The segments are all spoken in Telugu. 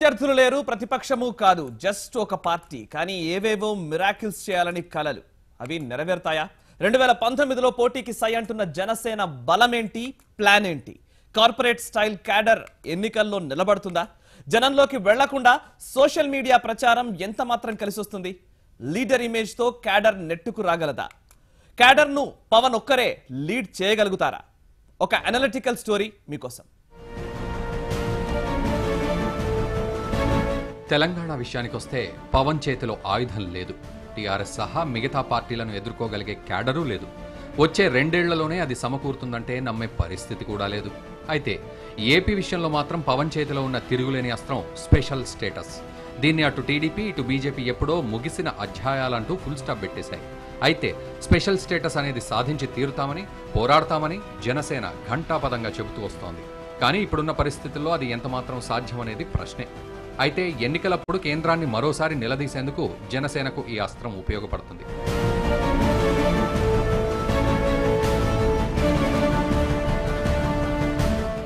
విద్యార్థులు లేరు, ప్రతిపక్షము కాదు, జస్ట్ ఒక పార్టీ. కానీ ఏవేవో మిరాకిల్స్ చేయాలని కలలు అవి నెరవేరుతాయా? 2019లో పోటీకి సై అంటున్న జనసేన బలమేంటి, ప్లాన్ ఏంటి? కార్పొరేట్ స్టైల్ క్యాడర్ ఎన్నికల్లో నిలబడుతుందా? జనంలోకి వెళ్లకుండా సోషల్ మీడియా ప్రచారం ఎంత మాత్రం కలిసి వస్తుంది? లీడర్ ఇమేజ్ తో క్యాడర్ నెట్టుకు రాగలదా? క్యాడర్ ను పవన్ ఒక్కరే లీడ్ చేయగలుగుతారా? ఒక అనలిటికల్ స్టోరీ మీకోసం. తెలంగాణ విషయానికొస్తే పవన్ చేతిలో ఆయుధం లేదు. టీఆర్ఎస్ సహా మిగతా పార్టీలను ఎదుర్కోగలిగే క్యాడరు లేదు. వచ్చే 2 ఏళ్లలోనే అది సమకూరుతుందంటే నమ్మే పరిస్థితి కూడా లేదు. అయితే ఏపీ విషయంలో మాత్రం పవన్ చేతిలో ఉన్న తిరుగులేని అస్త్రం స్పెషల్ స్టేటస్. దీన్ని అటు టీడీపీ ఇటు బీజేపీ ఎప్పుడో ముగిసిన అధ్యాయాలంటూ ఫుల్ స్టాప్ పెట్టేశాయి. అయితే స్పెషల్ స్టేటస్ అనేది సాధించి తీరుతామని, పోరాడతామని జనసేన ఘంటాపదంగా చెబుతూ వస్తోంది. కానీ ఇప్పుడున్న పరిస్థితుల్లో అది ఎంతమాత్రం సాధ్యమనేది ప్రశ్నే. అయితే ఎన్నికలప్పుడు కేంద్రాన్ని మరోసారి నిలదీసేందుకు జనసేనకు ఈ అస్త్రం ఉపయోగపడుతుంది.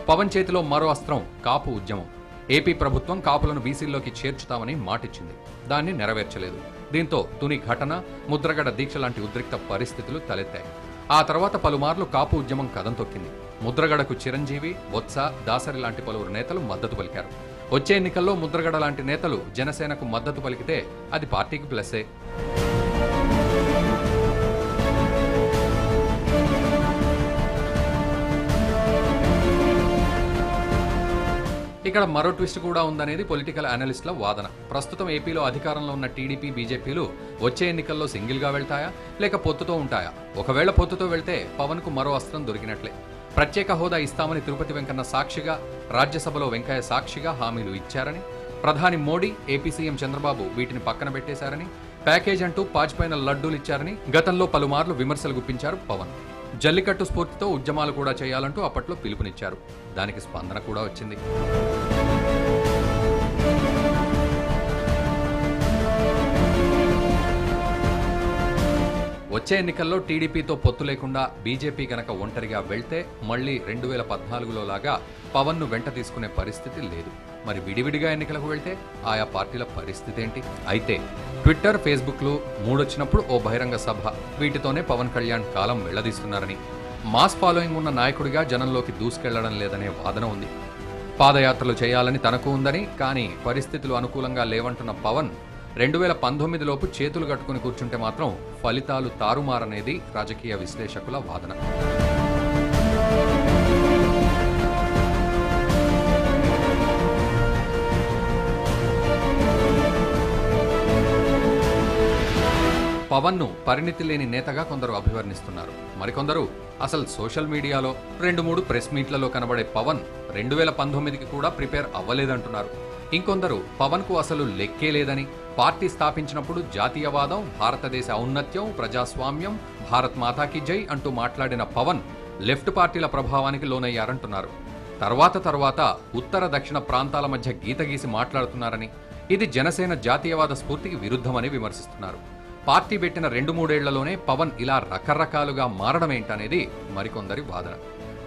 పవన్ చేతిలో మరో అస్త్రం కాపు ఉద్యమం. ఏపీ ప్రభుత్వం కాపులను బీసీల్లోకి చేర్చుతామని మాటిచ్చింది. దాన్ని నెరవేర్చలేదు. దీంతో తుని ఘటన, ముద్రగడ దీక్ష లాంటి ఉద్రిక్త పరిస్థితులు తలెత్తాయి. ఆ తర్వాత పలుమార్లు కాపు ఉద్యమం కదం తొక్కింది. ముద్రగడకు చిరంజీవి, బొత్స, దాసరి లాంటి పలువురు నేతలు మద్దతు పలికారు. వచ్చే ఎన్నికల్లో ముద్రగడ లాంటి నేతలు జనసేనకు మద్దతు పలికితే అది పార్టీకి ప్లస్సే. ఇక్కడ మరో ట్విస్ట్ కూడా ఉందనేది పొలిటికల్ అనలిస్టుల వాదన. ప్రస్తుతం ఏపీలో అధికారంలో ఉన్న టీడీపీ, బీజేపీలు వచ్చే ఎన్నికల్లో సింగిల్ గా వెళ్తాయా లేక పొత్తుతో ఉంటాయా? ఒకవేళ పొత్తుతో వెళ్తే పవన్ కు మరో అస్త్రం దొరికినట్లే. ప్రత్యేక హోదా ఇస్తామని తిరుపతి వెంకన్న సాక్షిగా, రాజ్యసభలో వెంకయ్య సాక్షిగా హామీలు ఇచ్చారని, ప్రధాని మోడీ, ఏపీ సీఎం చంద్రబాబు వీటిని పక్కన పెట్టేశారని, ప్యాకేజ్ అంటూ పాచిపోయిన లడ్డూలు ఇచ్చారని గతంలో పలుమార్లు విమర్శలు గుప్పించారు పవన్. జల్లికట్టు స్ఫూర్తితో ఉద్యమాలు కూడా చేయాలంటూ అప్పట్లో పిలుపునిచ్చారు. దానికి స్పందన కూడా వచ్చింది. వచ్చే ఎన్నికల్లో టీడీపీతో పొత్తు లేకుండా బీజేపీ గనక ఒంటరిగా వెళ్తే మళ్లీ 2014లో లాగా పవన్ ను వెంట తీసుకునే పరిస్థితి లేదు. మరి విడివిడిగా ఎన్నికలకు వెళ్తే ఆయా పార్టీల పరిస్థితి ఏంటి? అయితే ట్విట్టర్, ఫేస్బుక్లు మూడొచ్చినప్పుడు ఓ బహిరంగ సభ, వీటితోనే పవన్ కళ్యాణ్ కాలం వెళ్లదీస్తున్నారని, మాస్ ఫాలోయింగ్ ఉన్న నాయకుడిగా జనంలోకి దూసుకెళ్లడం లేదనే వాదన ఉంది. పాదయాత్రలు చేయాలని తనకు ఉందని, కానీ పరిస్థితులు అనుకూలంగా లేవంటున్న పవన్ 2019లోపు చేతులు కట్టుకుని కూర్చుంటే మాత్రం ఫలితాలు తారుమారనేది రాజకీయ విశ్లేషకుల వాదన. పవన్ ను పరిణితి లేని నేతగా కొందరు అభివర్ణిస్తున్నారు. మరికొందరు అసలు సోషల్ మీడియాలో 2-3 ప్రెస్ మీట్లలో కనబడే పవన్ 2019కి కూడా ప్రిపేర్ అవ్వలేదంటున్నారు. ఇంకొందరు పవన్ కు అసలు లెక్కే లేదని, పార్టీ స్థాపించినప్పుడు జాతీయవాదం, భారతదేశ ఔన్నత్యం, ప్రజాస్వామ్యం, భారత్ మాతాకి జై అంటూ మాట్లాడిన పవన్ లెఫ్ట్ పార్టీల ప్రభావానికి లోనయ్యారంటున్నారు. తర్వాత ఉత్తర దక్షిణ ప్రాంతాల మధ్య గీత గీసి మాట్లాడుతున్నారని, ఇది జనసేన జాతీయవాద స్ఫూర్తికి విరుద్ధమని విమర్శిస్తున్నారు. పార్టీ పెట్టిన 2-3 ఏళ్లలోనే పవన్ ఇలా రకరకాలుగా మారడమేంటనేది మరికొందరి వాదన.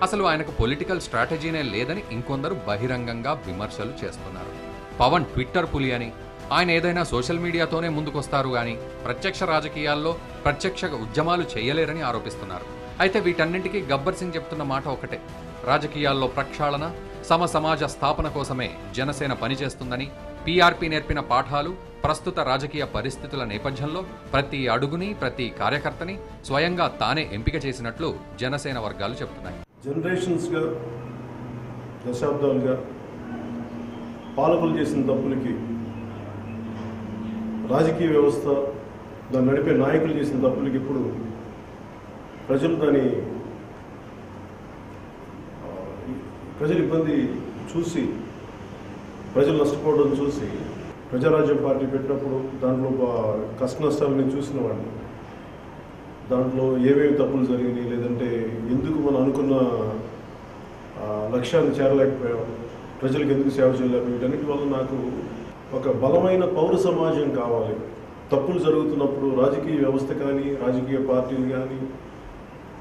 అసలు ఆయనకు పొలిటికల్ స్ట్రాటజీనే లేదని ఇంకొందరు బహిరంగంగా విమర్శలు చేస్తున్నారు. పవన్ ట్విట్టర్ పులి అని, ఆయన ఏదైనా సోషల్ మీడియాతోనే ముందుకొస్తారు గాని ప్రత్యక్ష రాజకీయాల్లో ప్రత్యక్ష ఉద్యమాలు చేయలేరని ఆరోపిస్తున్నారు. అయితే వీటన్నింటికీ గబ్బర్ సింగ్ చెప్తున్న మాట ఒకటే: రాజకీయాల్లో ప్రక్షాళన, సమాజ స్థాపన కోసమే జనసేన పనిచేస్తుందని, పీఆర్పీ నేర్పిన పాఠాలు ప్రస్తుత రాజకీయ పరిస్థితుల నేపథ్యంలో ప్రతి అడుగుని, ప్రతి కార్యకర్తని స్వయంగా తానే ఎంపిక చేసినట్లు జనసేన వర్గాలు చెప్తున్నాయి. జనరేషన్స్గా, దశాబ్దాలుగా పాలకులు చేసిన తప్పులకి, రాజకీయ వ్యవస్థ దాన్ని నడిపే నాయకులు చేసిన తప్పులకి ఇప్పుడు ప్రజల ఇబ్బంది చూసి, ప్రజలు నష్టపోవడం చూసి, ప్రజారాజ్యం పార్టీ పెట్టినప్పుడు దాంట్లో కష్ట నష్టాలని చూసిన వాళ్ళు, దాంట్లో ఏమేమి తప్పులు జరిగినాయి, లేదంటే ఎందుకు మనం అనుకున్న లక్ష్యాన్ని చేరలేకపోయాం, ప్రజలకు ఎందుకు సేవ చేయలేకపోయాం, వీటన్నిటి వల్ల నాకు ఒక బలమైన పౌర సమాజం కావాలి. తప్పులు జరుగుతున్నప్పుడు రాజకీయ వ్యవస్థ కానీ, రాజకీయ పార్టీలు కానీ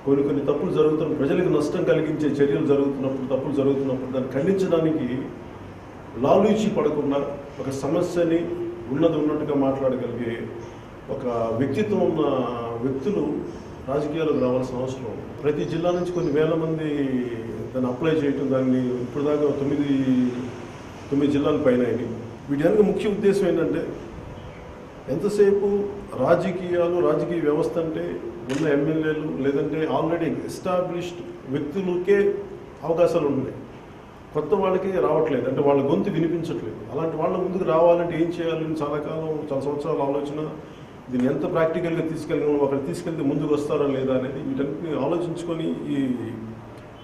కొన్ని తప్పులు జరుగుతున్న, ప్రజలకు నష్టం కలిగించే చర్యలు జరుగుతున్నప్పుడు, తప్పులు జరుగుతున్నప్పుడు దాన్ని ఖండించడానికి లాలూచి పడకుండా ఒక సమస్యని ఉన్నట్టుగా మాట్లాడగలిగే ఒక వ్యక్తిత్వం ఉన్న వ్యక్తులు రాజకీయాలకు రావాల్సిన అవసరం. ప్రతి జిల్లా నుంచి కొన్ని వేల మంది దాన్ని అప్లై చేయటం, దాన్ని ఇప్పుడు దాకా 9 జిల్లాల పైన అయినాయి. వీటి ముఖ్య ఉద్దేశం ఏంటంటే ఎంతసేపు రాజకీయ వ్యవస్థ అంటే ఉన్న ఎమ్మెల్యేలు లేదంటే ఆల్రెడీ ఎస్టాబ్లిష్డ్ వ్యక్తులకే అవకాశాలు ఉన్నాయి, కొత్త వాళ్ళకి రావట్లేదు, అంటే వాళ్ళ గొంతు వినిపించట్లేదు. అలాంటి వాళ్ళ ముందుకు రావాలంటే ఏం చేయాలని చాలా సంవత్సరాల ఆలోచన, దీన్ని ఎంత ప్రాక్టికల్గా తీసుకెళ్ళగలం, అక్కడ తీసుకెళ్తే ముందుకు వస్తారా లేదా అనేది వీటన్నిటిని ఆలోచించుకొని ఈ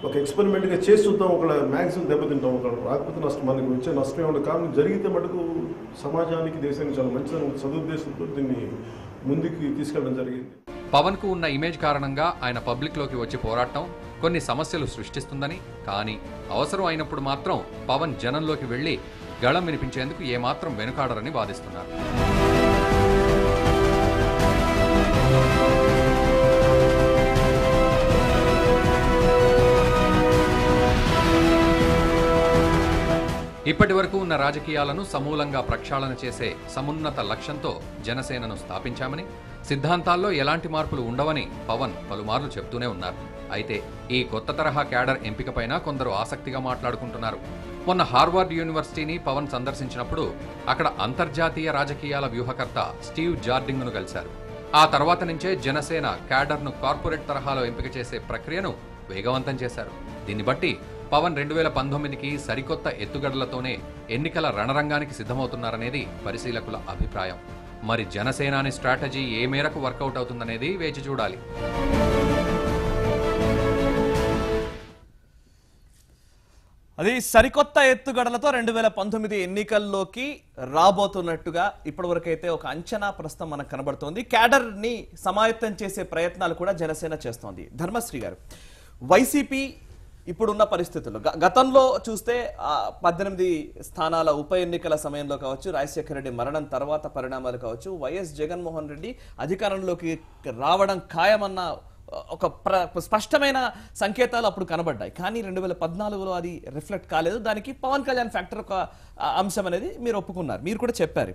ఒక ఎక్స్పెరిమెంట్గా చేసి చూద్దాం. ఒక మ్యాక్సిమం దెబ్బతింటాం, ఒక రాకపోతే మనకి వచ్చే నష్టమే ఉండదు. కానీ జరిగితే మటుకు సమాజానికి దేశానికి చాలా మంచిదని సదుద్దేశంతో దీన్ని ముందుకు తీసుకెళ్ళడం జరిగింది. పవన్ కు ఉన్న ఇమేజ్ కారణంగా ఆయన పబ్లిక్ లోకి వచ్చి పోరాటం కొన్ని సమస్యలు సృష్టిస్తుందని, కానీ అవసరం అయినప్పుడు మాత్రం పవన్ జనంలోకి వెళ్లి గళం వినిపించేందుకు ఏమాత్రం వెనుకాడరని వాదిస్తున్నారు. ఇప్పటి వరకు ఉన్న రాజకీయాలను సమూలంగా ప్రక్షాళన చేసే సమున్నత లక్ష్యంతో జనసేనను స్థాపించామని, సిద్ధాంతాల్లో ఎలాంటి మార్పులు ఉండవని పవన్ పలుమార్లు చెప్తూనే ఉన్నారు. అయితే ఈ కొత్త తరహా క్యాడర్ ఎంపికపైన కొందరు ఆసక్తిగా మాట్లాడుకుంటున్నారు. మొన్న హార్వర్డ్ యూనివర్సిటీని పవన్ సందర్శించినప్పుడు అక్కడ అంతర్జాతీయ రాజకీయాల వ్యూహకర్త స్టీవ్ జార్డింగ్ను కలిశారు. ఆ తర్వాత నుంచే జనసేన క్యాడర్ను కార్పొరేట్ తరహాలో ఎంపిక చేసే ప్రక్రియను వేగవంతం చేశారు. దీన్ని బట్టి పవన్ 2019కి సరికొత్త ఎత్తుగడలతోనే ఎన్నికల రణరంగానికి సిద్ధమవుతున్నారనేది పరిశీలకుల అభిప్రాయం. మరి జనసేనాని స్ట్రాటజీ ఏ మేరకు వర్కౌట్ అవుతుందనేది వేచి చూడాలి. అది సరికొత్త ఎత్తుగడలతో 2019 ఎన్నికల్లోకి రాబోతున్నట్టుగా ఇప్పటివరకైతే ఒక అంచనా ప్రస్తుతం మనకు కనబడుతోంది. క్యాడర్ ని సమాయత్తం చేసే ప్రయత్నాలు కూడా జనసేన చేస్తోంది. ధర్మశ్రీ గారు, వైసీపీ ఇప్పుడున్న పరిస్థితుల్లో గతంలో చూస్తే 18 స్థానాల ఉప ఎన్నికల సమయంలో కావచ్చు, రాజశేఖర రెడ్డి మరణం తర్వాత పరిణామాలు కావచ్చు, వైఎస్ జగన్మోహన్ రెడ్డి అధికారంలోకి రావడం ఖాయమన్న ఒక స్పష్టమైన సంకేతాలు అప్పుడు కనబడ్డాయి. కానీ 2014లో అది రిఫ్లెక్ట్ కాలేదు. దానికి పవన్ కళ్యాణ్ ఫ్యాక్టర్ ఒక అంశం అనేది మీరు ఒప్పుకున్నారు, మీరు కూడా చెప్పారు.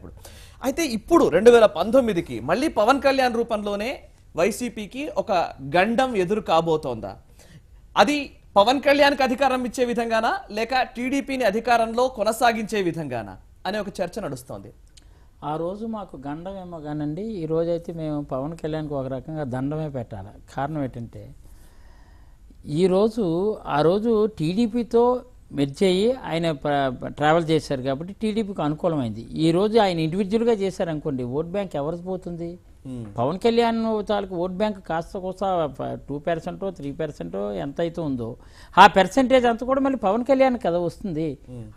అయితే ఇప్పుడు 2019కి మళ్ళీ పవన్ కళ్యాణ్ రూపంలోనే వైసీపీకి ఒక గండం ఎదురు కాబోతోందా? అది పవన్ కళ్యాణ్కి అధికారం ఇచ్చే విధంగానా, లేక టీడీపీని అధికారంలో కొనసాగించే విధంగానా అనే ఒక చర్చ నడుస్తోంది. ఆ రోజు మాకు గండమేమో కానండి, ఈ రోజైతే మేము పవన్ కళ్యాణ్కి ఒక రకంగా దండమే పెట్టాలి. కారణం ఏంటంటే ఆ రోజు టీడీపీతో మెర్జ్ అయ్యి ఆయన ట్రావెల్ చేశారు కాబట్టి టీడీపీకి అనుకూలమైంది. ఈ రోజు ఆయన ఇండివిజువల్గా చేశారనుకోండి, ఓట్ బ్యాంక్ ఎవరికి పోతుంది? పవన్ కళ్యాణ్ తాలూకు ఓట్ బ్యాంక్ కాస్త 2%, 3% ఎంత అయితే ఉందో ఆ పర్సెంటేజ్ అంతా కూడా మళ్ళీ పవన్ కళ్యాణ్ కదా వస్తుంది,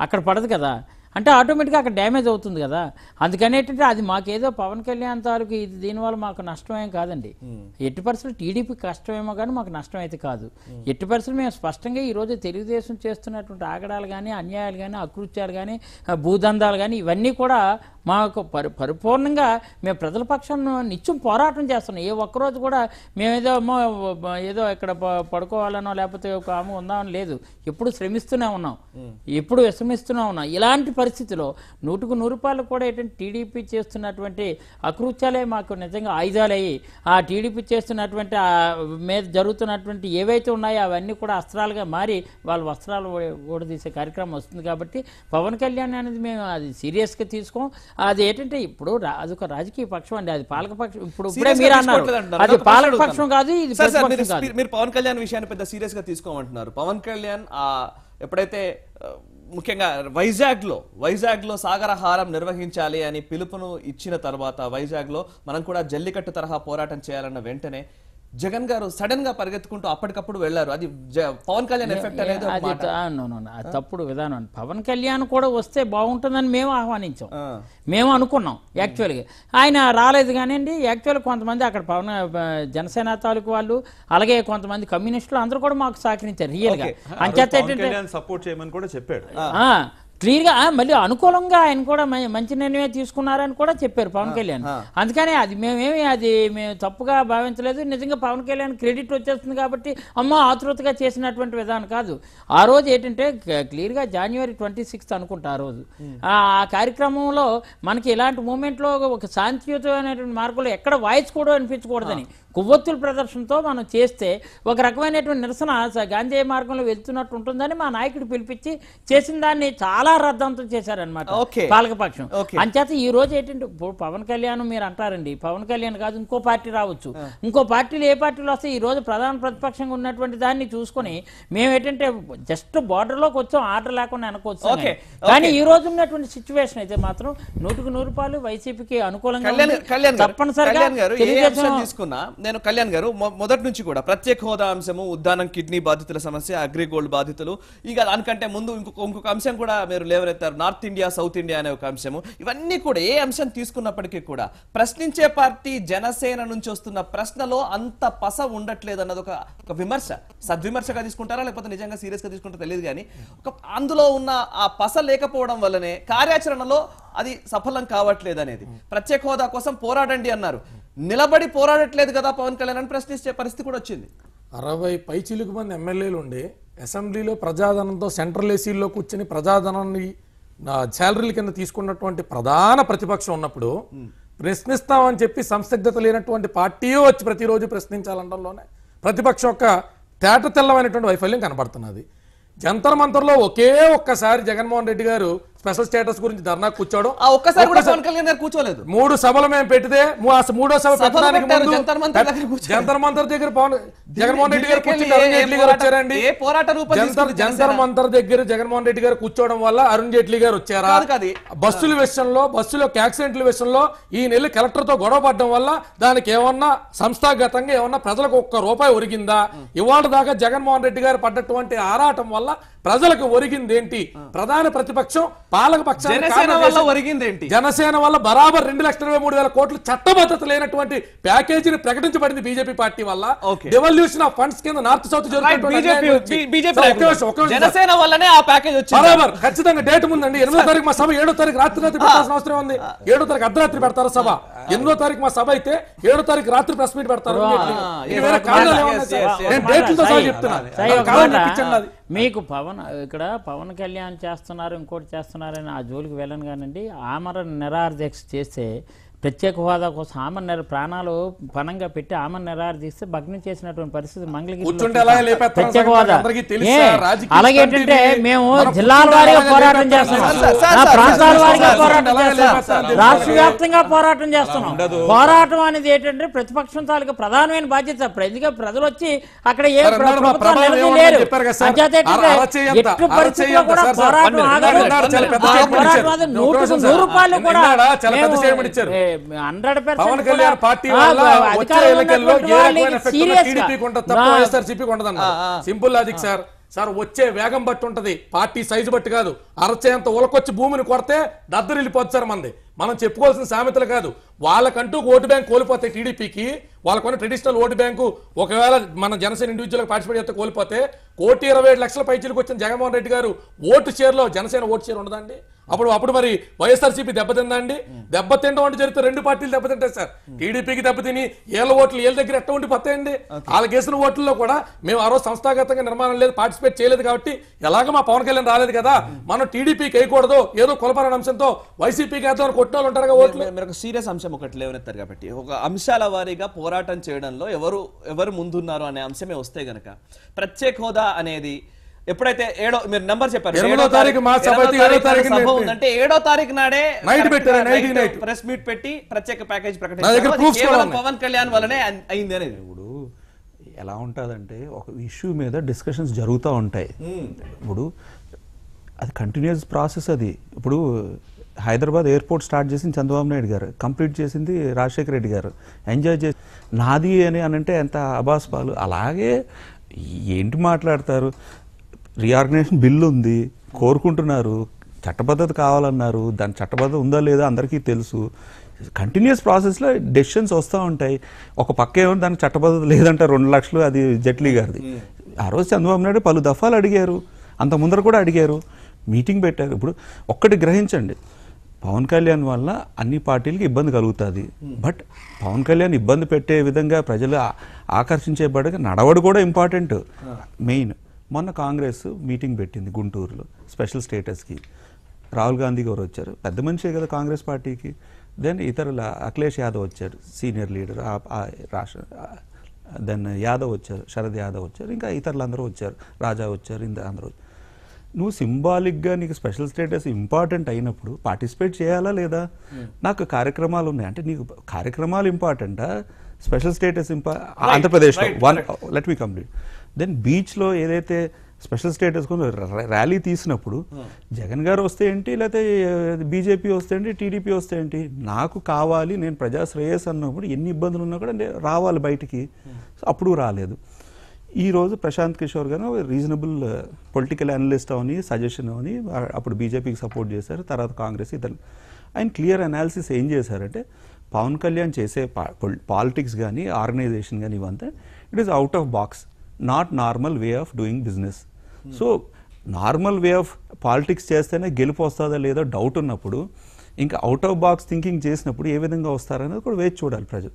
అక్కడ పడదు కదా. అంటే ఆటోమేటిక్గా అక్కడ డ్యామేజ్ అవుతుంది కదా. అందుకని ఏంటంటే అది మాకేదో పవన్ కళ్యాణ్ తాలూకు ఇది దీనివల్ల మాకు నష్టమేం కాదండి. 80% టీడీపీకి కష్టమేమో కానీ మాకు నష్టం అయితే కాదు. 80% మేము స్పష్టంగా ఈరోజు తెలుగుదేశం చేస్తున్నటువంటి ఆగడాలు కానీ, అన్యాయాలు కానీ, అకృత్యాలు కానీ, భూదందాలు కానీ ఇవన్నీ కూడా మాకు పరిపూర్ణంగా మేము ప్రజల పక్షాన్ని నిత్యం పోరాటం చేస్తున్నాం. ఏ ఒక్కరోజు కూడా మేమేదో ఏదో ఇక్కడ పడుకోవాలనో లేకపోతే ఒక ఆమె ఉందామని లేదు. ఎప్పుడు శ్రమిస్తూనే ఉన్నాం, ఎప్పుడు విశ్రమిస్తూనే ఉన్నాం. ఇలాంటి పరిస్థితిలో 100% కూడా ఏంటంటే టీడీపీ చేస్తున్నటువంటి అకృత్యాలే మాకు నిజంగా ఆయుధాలయ్యి ఆ టీడీపీ చేస్తున్నటువంటి మీద జరుగుతున్నటువంటి ఏవైతే ఉన్నాయో అవన్నీ కూడా అస్త్రాలుగా మారి వాళ్ళ వస్త్రాలు ఓడదీసే కార్యక్రమం వస్తుంది. కాబట్టి పవన్ కళ్యాణ్ అనేది మేము అది సీరియస్గా తీసుకోం. అది ఏంటంటే ఇప్పుడు అదొక రాజకీయ పక్షం అండి, అది పాలకపక్షం. ఇప్పుడే మీరు అన్నారు అది పాలకపక్షం కాదు, ఇది మీరు పవన్ కళ్యాణ్ విషయాన్ని పెద్ద సీరియస్ గా తీసుకోమంటున్నారు. పవన్ కళ్యాణ్ ఎప్పుడైతే ముఖ్యంగా వైజాగ్ లో సాగరహారం నిర్వహించాలి అని పిలుపును ఇచ్చిన తర్వాత వైజాగ్ లో మనం కూడా జల్లికట్టు తరహా పోరాటం చేయాలన్న వెంటనే జగన్ గారు సడన్ గా పరిగెత్తుకుంటూ అప్పటికప్పుడు వెళ్లారు. అది పవన్ కళ్యాణ్ ఎఫెక్ట్ అనేది తప్పుడు విధానం. పవన్ కళ్యాణ్ కూడా వస్తే బాగుంటుందని మేము ఆహ్వానించాం, మేము అనుకున్నాం. యాక్చువల్గా ఆయన రాలేదు కానివ్వండి. యాక్చువల్గా కొంతమంది అక్కడ జనసేన తాలూకు వాళ్ళు, అలాగే కొంతమంది కమ్యూనిస్టులు అందరూ కూడా మాకు సహకరించారు రియల్ గా. అంచేత సపోర్ట్ చేయమని కూడా చెప్పాడు. క్లియర్గా మళ్ళీ అనుకూలంగా ఆయన కూడా మంచి నిర్ణయం తీసుకున్నారని కూడా చెప్పారు పవన్ కళ్యాణ్. అందుకని అది మేము తప్పుగా భావించలేదు. నిజంగా పవన్ కళ్యాణ్ క్రెడిట్ వచ్చేస్తుంది కాబట్టి ఆతృతగా చేసినటువంటి విధానం కాదు. ఆ రోజు ఏంటంటే క్లియర్గా January 26 అనుకుంటా ఆ రోజు ఆ కార్యక్రమంలో మనకి ఇలాంటి మూమెంట్లో ఒక శాంతియుతమైనటువంటి మార్గంలో ఎక్కడ వాయిస్ కూడా అనిపించకూడదని కొవ్వొత్తుల ప్రదర్శనతో మనం చేస్తే ఒక రకమైనటువంటి నిరసన గాంధీ మార్గంలో వెళ్తున్నట్టు ఉంటుందని మా నాయకుడు పిలిపించి చేసిన దాన్ని చాలా రద్దంతం చేశారనమాట పాలకపక్షం. అంచేత ఈ రోజు ఏంటంటే పవన్ కళ్యాణ్ మీరు అంటారండి, పవన్ కళ్యాణ్ కాదు ఇంకో పార్టీ రావచ్చు, ఇంకో పార్టీలు ఏ పార్టీలు వస్తే ఈ రోజు ప్రధాన ప్రతిపక్షంగా ఉన్నటువంటి దాన్ని చూసుకొని మేము ఏంటంటే జస్ట్ బార్డర్లోకి వచ్చాం, ఆర్డర్ లేకుండా అనుకోవచ్చు. కానీ ఈ రోజు ఉన్నటువంటి సిచ్యువేషన్ అయితే మాత్రం 100% వైసీపీకి అనుకూలంగా తప్పనిసరిగా తీసుకున్నా. నేను కళ్యాణ్ గారు మొదటి నుంచి కూడా ప్రత్యేక హోదా అంశము, ఉద్దానం కిడ్నీ బాధితుల సమస్య, అగ్రిగోల్డ్ బాధితులు, ఇక దానికంటే ముందు ఇంకొక అంశం కూడా మీరు లేవనెత్తారు, నార్త్ ఇండియా సౌత్ ఇండియా అనే ఒక అంశము. ఇవన్నీ కూడా ఏ అంశం తీసుకున్నప్పటికీ కూడా ప్రశ్నించే పార్టీ జనసేన నుంచి వస్తున్న ప్రశ్నలో అంత పస ఉండట్లేదు అన్నది ఒక విమర్శ. సద్విమర్శగా తీసుకుంటారా లేకపోతే నిజంగా సీరియస్ గా తీసుకుంటారో తెలియదు, కానీ అందులో ఉన్న ఆ పస లేకపోవడం వల్లనే కార్యాచరణలో అది సఫలం కావట్లేదు అనేది. ప్రత్యేక హోదా కోసం పోరాడండి అన్నారు, నిలబడి పోరాడట్లేదు కదా పవన్ కళ్యాణ్ అని ప్రశ్నించే పరిస్థితి కూడా వచ్చింది. 60 పైచిలుకు మంది ఎమ్మెల్యేలు ఉండి అసెంబ్లీలో ప్రజాధనంతో సెంట్రల్ ఏసీల్లో కూర్చొని ప్రజాధనాన్ని శాలరీల కింద తీసుకున్నటువంటి ప్రధాన ప్రతిపక్షం ఉన్నప్పుడు ప్రశ్నిస్తామని చెప్పి సంసిగ్ధత లేనటువంటి పార్టీ వచ్చి ప్రతిరోజు ప్రశ్నించాలంటంలోనే ప్రతిపక్షం యొక్క తేట తెల్లమైనటువంటి వైఫల్యం కనబడుతున్నది. జంతర్ మంతర్లో ఒక్కసారి జగన్మోహన్ రెడ్డి గారు స్పెషల్ స్టేటస్ గురించి ధర్నా కూర్చోవడం, ఒక్కసారి కూడా పవన్ కళ్యాణ్ గారు కూర్చోలేదు. 3 సభలు మేము పెడితే మూడో సభ పెట్టడానికి ముందు జంతర్ మంతర్ దగ్గర జగన్మోహన్ రెడ్డి గారు కూర్చుంటే అరుణ్ జైట్లీ గారు వచ్చారండి. జంతర్ మంతర్ దగ్గర జగన్మోహన్ రెడ్డి గారు కూర్చోవడం వల్ల అరుణ్ జైట్లీ గారు వచ్చారా? బస్సుల విషయంలో, బస్సులో యాక్సిడెంట్ల విషయంలో ఈ నెల కలెక్టర్ తో గొడవ పడడం వల్ల దానికి ఏమన్నా సంస్థాగతంగా ఏమన్నా ప్రజలకు ₹1 ఒరిగిందా? ఇవాళ దాకా జగన్మోహన్ రెడ్డి గారు పడ్డటువంటి ఆరాటం వల్ల ప్రజలకు ఒరిగింది ఏంటి? ప్రధాన ప్రతిపక్షం పాలక పక్షానికి జనసేన వల్ల బరాబర్ 2,23,000 కోట్లు చట్టబద్ధత లేనటువంటి ప్యాకేజీని ప్రకటించబడింది బీజేపీ పార్టీ వల్ల. డెవల్యూషన్ ఆఫ్ ఫండ్స్ కింద నార్త్ సౌత్ బరాబర్ ఖచ్చితంగా డేట్ ముందండి. 8వ తారీఖు మా సభ, 7వ తారీఖు రాత్రి పెట్టాల్సిన అవసరం ఉంది. 7వ తారీఖు అర్ధరాత్రి పెడతారు సభ. 8వ తారీఖు మా సభ అయితే 7వ తారీఖు రాత్రి ప్రెస్ మీట్ పెడతారు. డేట్లతో సహా చెప్తున్నా. మీకు ఇక్కడ పవన్ కళ్యాణ్ చేస్తున్నారు, ఇంకోటి చేస్తున్నారని ఆ జోలికి వెళ్ళను కానండి. ఆమరణ నిరాహార దీక్ష చేస్తే ప్రత్యేక హోదా కోసం ప్రాణాలు పణంగా పెట్టి ఆమరణ నిరాహార దీక్ష భగ్నం చేసినటువంటి పరిస్థితి మంగళగిరి ప్రత్యేక హోదా. అలాగే ఏంటంటే మేము జిల్లాల వారీగా పోరాటం చేస్తున్నాం, ప్రాంతాల వారీగా పోరాటం చేస్తున్నాం, రాష్ట్ర వ్యాప్తంగా పోరాటం చేస్తున్నాం. పోరాటం అనేది ఏంటంటే ప్రతిపక్షం తాలూకా ప్రధానమైన బాధ్యత. ఎందుకంటే ప్రజలు వచ్చి అక్కడ ఏ ప్రభుత్వం లేరు, ఎట్టి పరిస్థితుల్లో కూడా పోరాటం ఆగదు. పోరాటం 100% కూడా పవన్ కళ్యాణ్ పార్టీ వల్ల వచ్చే ఎన్నికల్లో వైఎస్ఆర్సీపీ ఉండదన్న సింపుల్ లాజిక్ సార్. వచ్చే వేగం బట్టి ఉంటది, పార్టీ సైజు బట్టి కాదు. అరచేంత ఉలకొచ్చి భూమిని కొడితే దద్దరిల్లిపోతుంది సార్. మనం చెప్పుకోవాల్సిన సామెతలు కాదు. వాళ్ళకంటూ ఓటు బ్యాంక్ కోల్పోతే టీడీపీకి, వాళ్ళకున్న ట్రెడిషనల్ ఓటు బ్యాంకు ఒకవేళ మన జనసేన ఇండివిజువల్ పార్టిసిపేట్ చేస్తే కోల్పోతే 1,27,00,000 పైచీలకు వచ్చిన జగన్మోహన్ రెడ్డి గారు ఓటు షేర్లో జనసేన ఓటు షేర్ ఉండదండి. అప్పుడు మరి వైఎస్ఆర్సీపీ దెబ్బతిందండి. దెబ్బతింటం అంటే జరిగితే 2 పార్టీలు దెబ్బతింటాయి సార్. టీడీపీకి దెబ్బతిని ఏళ్ళ ఓట్లు ఏళ్ళ దగ్గర ఎట్ట ఉండిపోతాయండి. వాళ్ళకి వేసిన ఓట్లలో కూడా మేము ఆ రోజు సంస్థాగతంగా నిర్మాణం లేదు, పార్టిసిపేట్ చేయలేదు కాబట్టి ఎలాగ మా పవన్ కళ్యాణ్ రాలేదు కదా, మనం టీడీపీకి వేయకూడదు ఏదో కొలపరని అంశంతో వైసీపీకి వేద్దామని కొట్టిన వాళ్ళు ఉంటారు. ఓట్లు మీరు సీరియస్ అంశం ఒకటి లేవనెత్తారు కాబట్టి ఒక అంశాల వారీగా పోరాటం చేయడంలో ఎవరు ముందున్నారు అనే అంశమే వస్తే గనక ప్రత్యేక హోదా అనేది ఎప్పుడైతే మీరు నంబర్ చెప్పారు 8వ తారీఖు మా సభ అయితే 7వ తారీఖు ఉందంటే 7వ తారీఖు నాడే ప్రెస్ మీట్ పెట్టి ప్రత్యేక ప్యాకేజ్ ప్రకటించారు. పవన్ కళ్యాణ్ వల్లనే అయింది అనేది. ఇప్పుడు ఎలా ఉంటుందంటే ఒక ఇష్యూ మీద డిస్కషన్స్ జరుగుతూ ఉంటాయి. ఇప్పుడు అది కంటిన్యూస్ ప్రాసెస్. అది ఇప్పుడు హైదరాబాద్ ఎయిర్పోర్ట్ స్టార్ట్ చేసింది చంద్రబాబు నాయుడు గారు, కంప్లీట్ చేసింది రాజశేఖర రెడ్డి గారు. ఎంజాయ్ చేసి నాది అని అంటే ఎంత అబాస్పాలు. అలాగే ఏంటి మాట్లాడతారు? రీఆర్గనైజేషన్ బిల్లు ఉంది, కోరుకుంటున్నారు, చట్టబద్ధత కావాలన్నారు. దాని చట్టబద్ధత ఉందా లేదా అందరికీ తెలుసు. కంటిన్యూస్ ప్రాసెస్లో డెసిషన్స్ వస్తూ ఉంటాయి. ఒక పక్క ఏమో దానికి చట్టబద్ధత లేదంటే 2 లక్షలు, అది జైట్లీ గారిది. ఆ రోజు చంద్రబాబు నాయుడు పలు దఫాలు అడిగారు, అంత ముందర కూడా అడిగారు. మీటింగ్ పెట్టారు. ఇప్పుడు ఒక్కటి గ్రహించండి, పవన్ కళ్యాణ్ వల్ల అన్ని పార్టీలకి ఇబ్బంది కలుగుతుంది. బట్ పవన్ కళ్యాణ్ ఇబ్బంది పెట్టే విధంగా ప్రజలు ఆకర్షించేబడగా నడవడు కూడా ఇంపార్టెంట్. మెయిన్ మొన్న కాంగ్రెస్ మీటింగ్ పెట్టింది గుంటూరులో స్పెషల్ స్టేటస్కి. రాహుల్ గాంధీ గారు వచ్చారు, పెద్ద మనిషే కదా కాంగ్రెస్ పార్టీకి. దెన్ ఇతరుల అఖిలేష్ యాదవ్ వచ్చారు, సీనియర్ లీడర్ రాష్ట్ర. దెన్ యాదవ్ వచ్చారు, శరద్ యాదవ్ వచ్చారు, ఇంకా ఇతరులందరూ వచ్చారు, రాజా వచ్చారు, అందరూ. నువ్వు సింబాలిక్గా నీకు స్పెషల్ స్టేటస్ ఇంపార్టెంట్ అయినప్పుడు పార్టిసిపేట్ చేయాలా లేదా? నాకు కార్యక్రమాలు ఉన్నాయి అంటే నీకు కార్యక్రమాలు ఇంపార్టెంటా, స్పెషల్ స్టేటస్ ఆంధ్రప్రదేశ్లో లెట్ మీ కంప్లీట్. దెన్ బీచ్లో ఏదైతే స్పెషల్ స్టేటస్ ర్యాలీ తీసినప్పుడు జగన్ గారు వస్తే ఏంటి, లేకపోతే బీజేపీ వస్తే ఏంటి, టీడీపీ వస్తే ఏంటి, నాకు కావాలి, నేను ప్రజా శ్రేయస్ అన్నప్పుడు ఎన్ని ఇబ్బందులు ఉన్నా కూడా రావాలి బయటికి. అప్పుడు రాలేదు. ఈరోజు ప్రశాంత్ కిషోర్ గారు రీజనబుల్ పొలిటికల్ అనలిస్ట్ అవని సజెషన్ అవని అప్పుడు బీజేపీకి సపోర్ట్ చేశారు, తర్వాత కాంగ్రెస్ ఇతరులు. ఆయన క్లియర్ అనాలిసిస్ ఏం చేశారంటే పవన్ కళ్యాణ్ చేసే పాలిటిక్స్ కానీ ఆర్గనైజేషన్ కానీ ఇవంతా it is out of box, not normal way of doing business. So normal way of politics చేస్తేనే గెలుపు వస్తుందా లేదా డౌట్ ఉన్నప్పుడు ఇంకా అవుట్ ఆఫ్ బాక్స్ థింకింగ్ చేసినప్పుడు ఏ విధంగా వస్తారనేది కూడా వేచి చూడాలి ప్రజలు.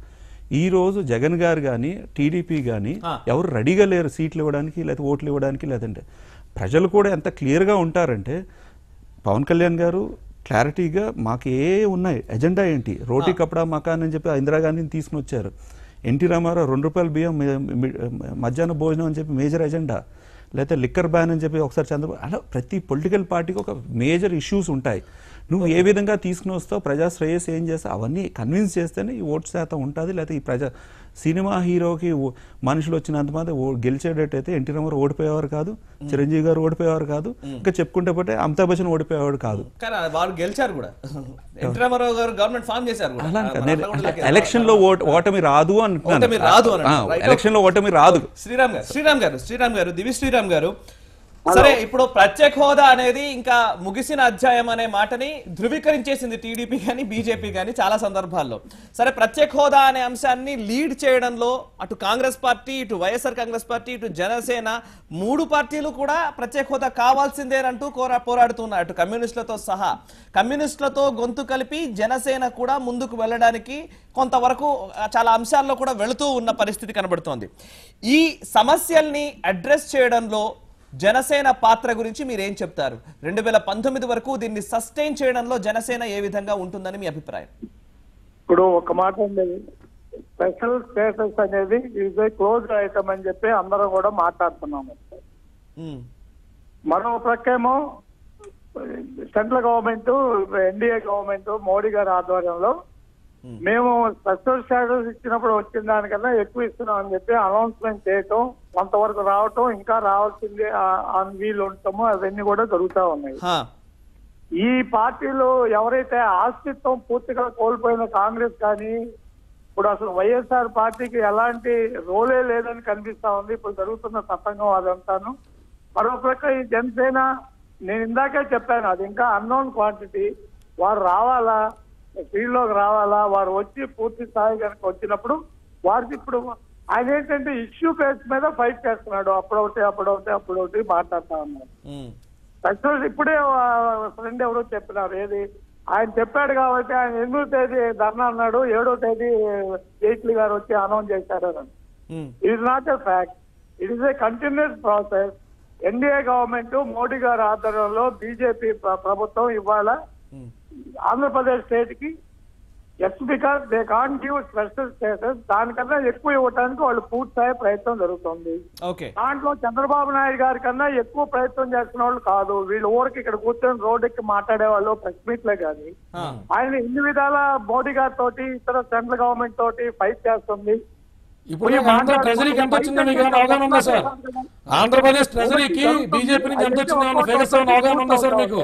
ఈ రోజు జగన్ గారు కానీ టీడీపీ కానీ ఎవరు రెడీగా లేరు సీట్లు ఇవ్వడానికి, లేకపోతే ఓట్లు ఇవ్వడానికి. లేదంటే ప్రజలు కూడా ఎంత క్లియర్గా ఉంటారంటే పవన్ కళ్యాణ్ గారు క్లారిటీగా మాకు ఏ ఉన్నాయి, ఎజెండా ఏంటి, రోటీ కపడా మకాన్ అని చెప్పి ఇందిరాగాంధీని తీసుకుని వచ్చారు. ఎన్టీ రామారావు 2 రూపాయల బియ్యం మధ్యాహ్న భోజనం అని చెప్పి మేజర్ ఎజెండా, లేకపోతే లిక్కర్ బ్యాన్ అని చెప్పి ఒకసారి చంద్రబాబు. అలా ప్రతి పొలిటికల్ పార్టీకి ఒక మేజర్ ఇష్యూస్ ఉంటాయి. నువ్వు ఏ విధంగా తీసుకుని వస్తావు, ప్రజా శ్రేయస్ ఏం చేస్తావు, అవన్నీ కన్విన్స్ చేస్తేనే ఈ ఓటు శాతం ఉంటుంది. లేకపోతే ఈ సినిమా హీరోకి మనుషులు వచ్చినంత మంది గెలిచేటట్టయితే ఎన్టీ రామారావు ఓడిపోయేవారు కాదు, చిరంజీవి గారు ఓడిపోయేవారు కాదు, ఇంకా చెప్పుకుంటే పోతే అమితాబ్ బచ్చన్ ఓడిపోయేవాడు కాదు. వాళ్ళు గెలిచారు కూడా, ఎన్టీ రామారావు గారు గవర్నమెంట్ ఫామ్ చేశారు. అలా ఎలక్షన్ లో ఓటమి రాదు అంటున్నాను, ఎలక్షన్ లో ఓటమి రాదు. శ్రీరామ్ గారు దివి శ్రీరామ్ గారు, సరే ఇప్పుడు ప్రత్యేక హోదా అనేది ఇంకా ముగిసిన అధ్యాయం అనే మాటని ధృవీకరించేసింది టీడీపీ కానీ బీజేపీ కానీ చాలా సందర్భాల్లో. సరే ప్రత్యేక హోదా అనే అంశాన్ని లీడ్ చేయడంలో అటు కాంగ్రెస్ పార్టీ, ఇటు వైఎస్ఆర్ కాంగ్రెస్ పార్టీ, ఇటు జనసేన 3 పార్టీలు కూడా ప్రత్యేక హోదా కావాల్సిందేనంటూ పోరాడుతున్నారు. అటు కమ్యూనిస్టులతో సహా, కమ్యూనిస్టులతో గొంతు కలిపి జనసేన కూడా ముందుకు వెళ్ళడానికి కొంతవరకు చాలా అంశాల్లో కూడా వెళుతూ ఉన్న పరిస్థితి కనబడుతోంది. ఈ సమస్యల్ని అడ్రస్ చేయడంలో జనసేన పాత్ర గురించి మీరేం చెప్తారు? 2019 వరకు దీన్ని సస్టైన్ చేయడంలో జనసేన ఏ విధంగా ఉంటుందని మీ అభిప్రాయం? ఇప్పుడు ఒక మాట ఉంది, స్పెషల్ స్టేటస్ అనేది ఈజ్ ఏ క్లోజ్ ఐటమ్ అని చెప్పి అందరం కూడా మాట్లాడుతున్నాము. మరో ప్రక్కేమో central government, NDA government Modi గారి ఆధ్వర్యంలో మేము స్పెషల్ స్టేటస్ ఇచ్చినప్పుడు వచ్చిన దానికన్నా ఎక్కువ ఇస్తున్నాం అని చెప్పి అనౌన్స్మెంట్ చేయటం, కొంతవరకు రావటం, ఇంకా రావాల్సింది వీలు ఉండటము, అవన్నీ కూడా జరుగుతూ ఉన్నాయి. ఈ పార్టీలో ఎవరైతే ఆస్తిత్వం పూర్తిగా కోల్పోయిన కాంగ్రెస్ కానీ, ఇప్పుడు అసలు వైఎస్ఆర్ పార్టీకి ఎలాంటి రోలే లేదని కనిపిస్తా ఉంది ఇప్పుడు జరుగుతున్న తతంగం అదంతాను. మరో ప్రక్క ఈ జనసేన, నేను ఇందాకే చెప్పాను, అది ఇంకా అన్నోన్ క్వాంటిటీ. వారు రావాలా, ఫీల్డ్లోకి రావాలా, వారు వచ్చి పూర్తి స్థాయి కనుక వచ్చినప్పుడు వారికి ఇప్పుడు ఆయన ఏంటంటే ఇష్యూ బేస్ మీద ఫైట్ చేస్తున్నాడు. అప్పుడొకటి మాట్లాడుతా ఉన్నాడు. ఇప్పుడే ఫ్రెండ్ ఎవరో చెప్పినారు, ఏది ఆయన చెప్పాడు కాబట్టి ఆయన 8వ తేదీ ధర్నా అన్నాడు, 7వ తేదీ జైట్లీ గారు వచ్చి అనౌన్స్ చేశారు అని. It is not a fact, it is a continuous process. NDA government Modi గారి ఆధ్వర్యంలో బీజేపీ ప్రభుత్వం ఇవాళ ఆంధ్రప్రదేశ్ స్టేట్ కి just because they can't give special status, దానికన్నా ఎక్కువ ఇవ్వడానికి వాళ్ళు పూర్తిస్థాయి ప్రయత్నం జరుగుతుంది. దాంట్లో చంద్రబాబు నాయుడు గారి కన్నా ఎక్కువ ప్రయత్నం చేస్తున్న వాళ్ళు కాదు వీళ్ళు. ఊరికి ఇక్కడ కూర్చొని రోడ్ ఎక్కి మాట్లాడే వాళ్ళు ప్రెస్ మీట్లే కానీ ఆయన ఇన్ని విధాల మోడీ గారితో ఇతర సెంట్రల్ గవర్నమెంట్ తోటి ఫైట్ చేస్తుంది. ఇప్పుడు ఆంధ్ర ట్రెజరీకి ఎంత వచ్చిందో మీకు ఏమైనా అవగాహన ఉందా సార్? ఆంధ్రప్రదేశ్ ట్రెజరీకి బీజేపీ నుంచి ఎంత వచ్చిందో అవగాహన ఉందా సార్ మీకు?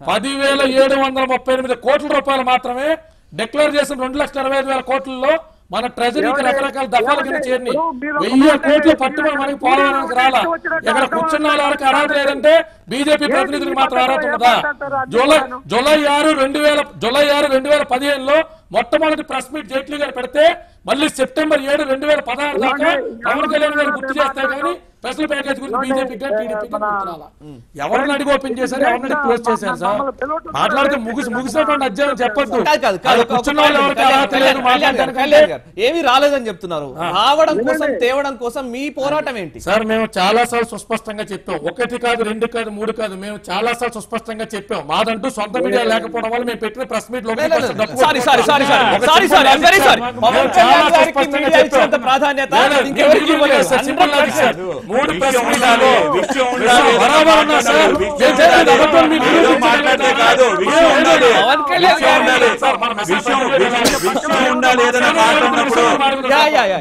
10,738 కోట్ల రూపాయలు మాత్రమే డిక్లేర్ చేసిన 2,65,000 కోట్లలో మన ట్రెజరీకి రకరకాల దఫాల కింద చేరిని 1000 కోట్లు పట్టుబడి మనకి పోలవరానికి రాలా. ఇక్కడ కూర్చున్న వాళ్ళకి అర్హత లేదంటే బీజేపీ ప్రతినిధులకు మాత్రం అర్హత ఉన్నదా? జూలై 6, 2015లో మొట్టమొదటి ప్రెస్ మీట్ జైట్లీ గారు పెడితే మళ్ళీ సెప్టెంబర్ 7, 2016 దాకా పవన్ కళ్యాణ్ గారు గుర్తు చేస్తే కానీ స్పెషల్ ప్యాకేజ్ గురించి బీజేపీ ఎవరిని అడిగి ఓపెన్ చేశారు, ఎవరిని అడిగి క్లోజ్ చేశారు సార్? మాట్లాడితే ముగిసినటువంటి అధ్యాయం చెప్పొద్దు. కూర్చున్న వాళ్ళు ఎవరికి అర్హత లేదు మాట్లాడడానికి. ఏమీ రాలేదని చెప్తున్నారు. రావడం కోసం తేవడం కోసం మీ పోరాటం ఏంటి సార్? మేము చాలా సార్లు సుస్పష్టంగా చెప్పాం. 1 కాదు 2 కాదు 3 కాదు, మేము చాలా సార్లు సుస్పష్టంగా చెప్పాం. మాదంటూ సొంత మీడియా లేకపోవడం వల్ల మేము పెట్టిన ప్రెస్ మీట్ లో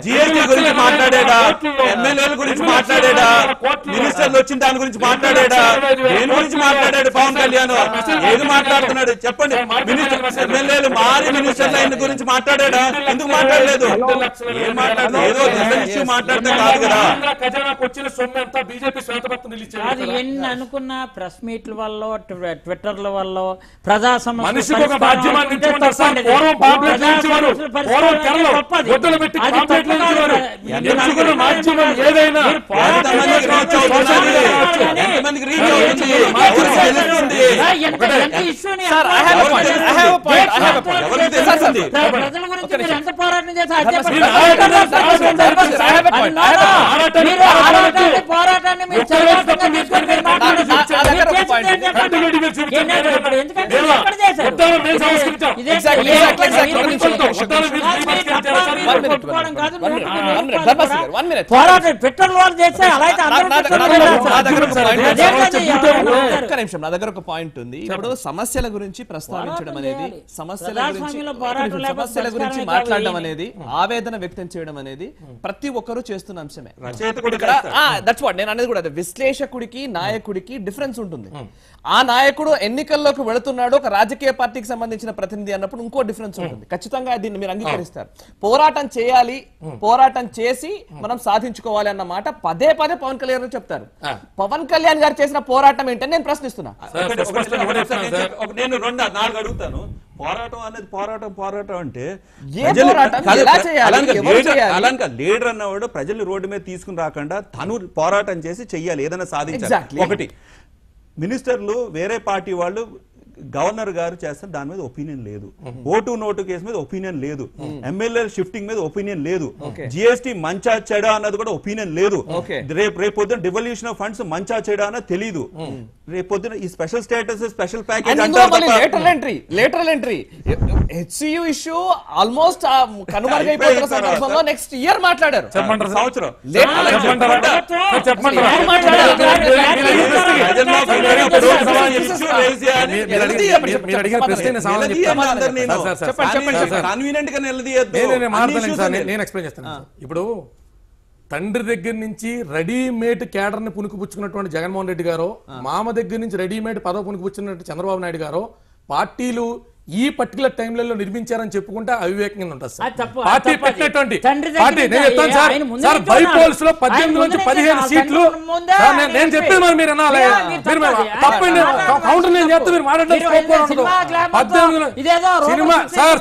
జిఎస్టీ గురించి మాట్లాడేడా, ఎమ్మెల్యేల గురించి మాట్లాడేడా, మినిస్టర్లు వచ్చిన దాని గురించి మాట్లాడేడా, దేని గురించి మాట్లాడాడు పవన్ కళ్యాణ్? ఏది మాట్లాడుతున్నాడు చెప్పండి? ఎమ్మెల్యేలు మారి మినిస్టర్ల గురించి మాట్లాడాడా? ఎందుకు మాట్లాడలేదు? ఏం మాట్లాడలేదు? ఏదో ఇష్యూ మాట్లాడితే కాదు కదా. వచ్చిన సొమ్ము ఎంత బీజేపీ శ్వేతపత్రం రిలీజ్ అది ఎన్ని అనుకున్న ప్రెస్ మీట్ల వల్ల ట్విట్టర్ల వల్ల ప్రజా సమస్య మనిషికి ఒక మాధ్యమాన్ని ఇచ్చుకుంటారు సార్. పూర్వం పాంప్లెట్లు ఇచ్చేవారు, పూర్వం తెరలు గొడ్డలు పెట్టి పాంప్లెట్లు ఇచ్చేవారు. ఎంచుకున్న మాధ్యమం ఏదైనా ఎంతమందికి రీచ్ అవుతుంది? ఎంతమందికి రీచ్ అవుతుంది? ఎవరికి తెలుస్తుంది? ప్రజల గురించి మీరు ఎంత పోరాటం చేశారు? పోరాటాన్ని మీరు పోరాటం ట్విట్టర్ వాళ్ళు చేస్తే అలా అయితే నా దగ్గర ఒక పాయింట్ ఉంది. ఇప్పుడు సమస్యల గురించి ప్రస్తావించడం అనేది, సమస్యల గురించి మాట్లాడడం అనేది, ఆవేదన వ్యక్తం చేయడం అనేది ప్రతి ఒక్కరూ చేస్తున్న అంశమే. దట్స్ వాట్ నేను అనేది కూడా. విశ్లేషకుడికి నాయకుడికి డిఫరెన్స్ ఉంటుంది. ఆ నాయకుడు ఎన్నికల్లోకి వెళుతున్నాడు, ఒక రాజకీయ పార్టీకి సంబంధించిన ప్రతినిధి అన్నప్పుడు ఇంకో డిఫరెన్స్ ఉంటుంది. ఖచ్చితంగా దీన్ని మీరు అంగీకరిస్తారు. పోరాటం చేయాలి, పోరాటం చేసి మనం సాధించుకోవాలి అన్న మాట పదే పదే పవన్ కళ్యాణ్ గారు చెప్తారు. పవన్ కళ్యాణ్ గారు చేసిన పోరాటం ఏంటని నేను ప్రశ్నిస్తున్నా. నేను 4 అడుగుతాను. పోరాటం అనేది పోరాటం అంటే లీడర్ అన్నవాడు ప్రజలు రోడ్డు మీద తీసుకుని రాకుండా తను పోరాటం చేసి చెయ్యాలి, ఏదైనా సాధించాలి. ఒకటి మినిస్టర్లు వేరే పార్టీ వాళ్ళు గవర్నర్ గారు చేస్తారు, దాని మీద ఒపీనియన్ లేదు. ఓటు నోటు కేసు మీద ఒపీనియన్ లేదు. ఎమ్మెల్యే షిఫ్టింగ్ మీద ఒపీనియన్ లేదు. జిఎస్టీ మంచా చెడా అన్నది కూడా ఒపీనియన్ లేదు. రేపొద్దున డివల్యూషన్ ఆఫ్ ఫండ్స్ మంచా చెడా అన్నది తెలీదు. రేపొద్దున ఈ special status special package lateral entry HCU issue almost కనుమరుగైపోతున్న సందర్భంలో నెక్స్ట్ ఇయర్ మాట్లాడారు. సంవత్సరం ఇప్పుడు తండ్రి దగ్గర నుంచి రెడీమేడ్ కేడర్ ని పుణుకుపుచ్చుకున్నటువంటి జగన్మోహన్ రెడ్డి గారు, మామ దగ్గర నుంచి రెడీమేడ్ పదవి పుణుకుపుచ్చుకున్నట్టు చంద్రబాబు నాయుడు గారు పార్టీలు ఈ పర్టికులర్ టైంలలో నిర్మించారని చెప్పుకుంటే అవివేకంగా ఉంటుంది సార్. పార్టీ పెట్టినటువంటి పార్టీ నేను చెప్తాను సార్ బైపోల్స్ లో 18 నుంచి 15 సీట్లు నేను చెప్పేది మరి మీరు అనాలి. తప్పండి కౌంటర్ నేను చెప్తే మీరు మాట్లాడలేదు. 18 సినిమా సార్,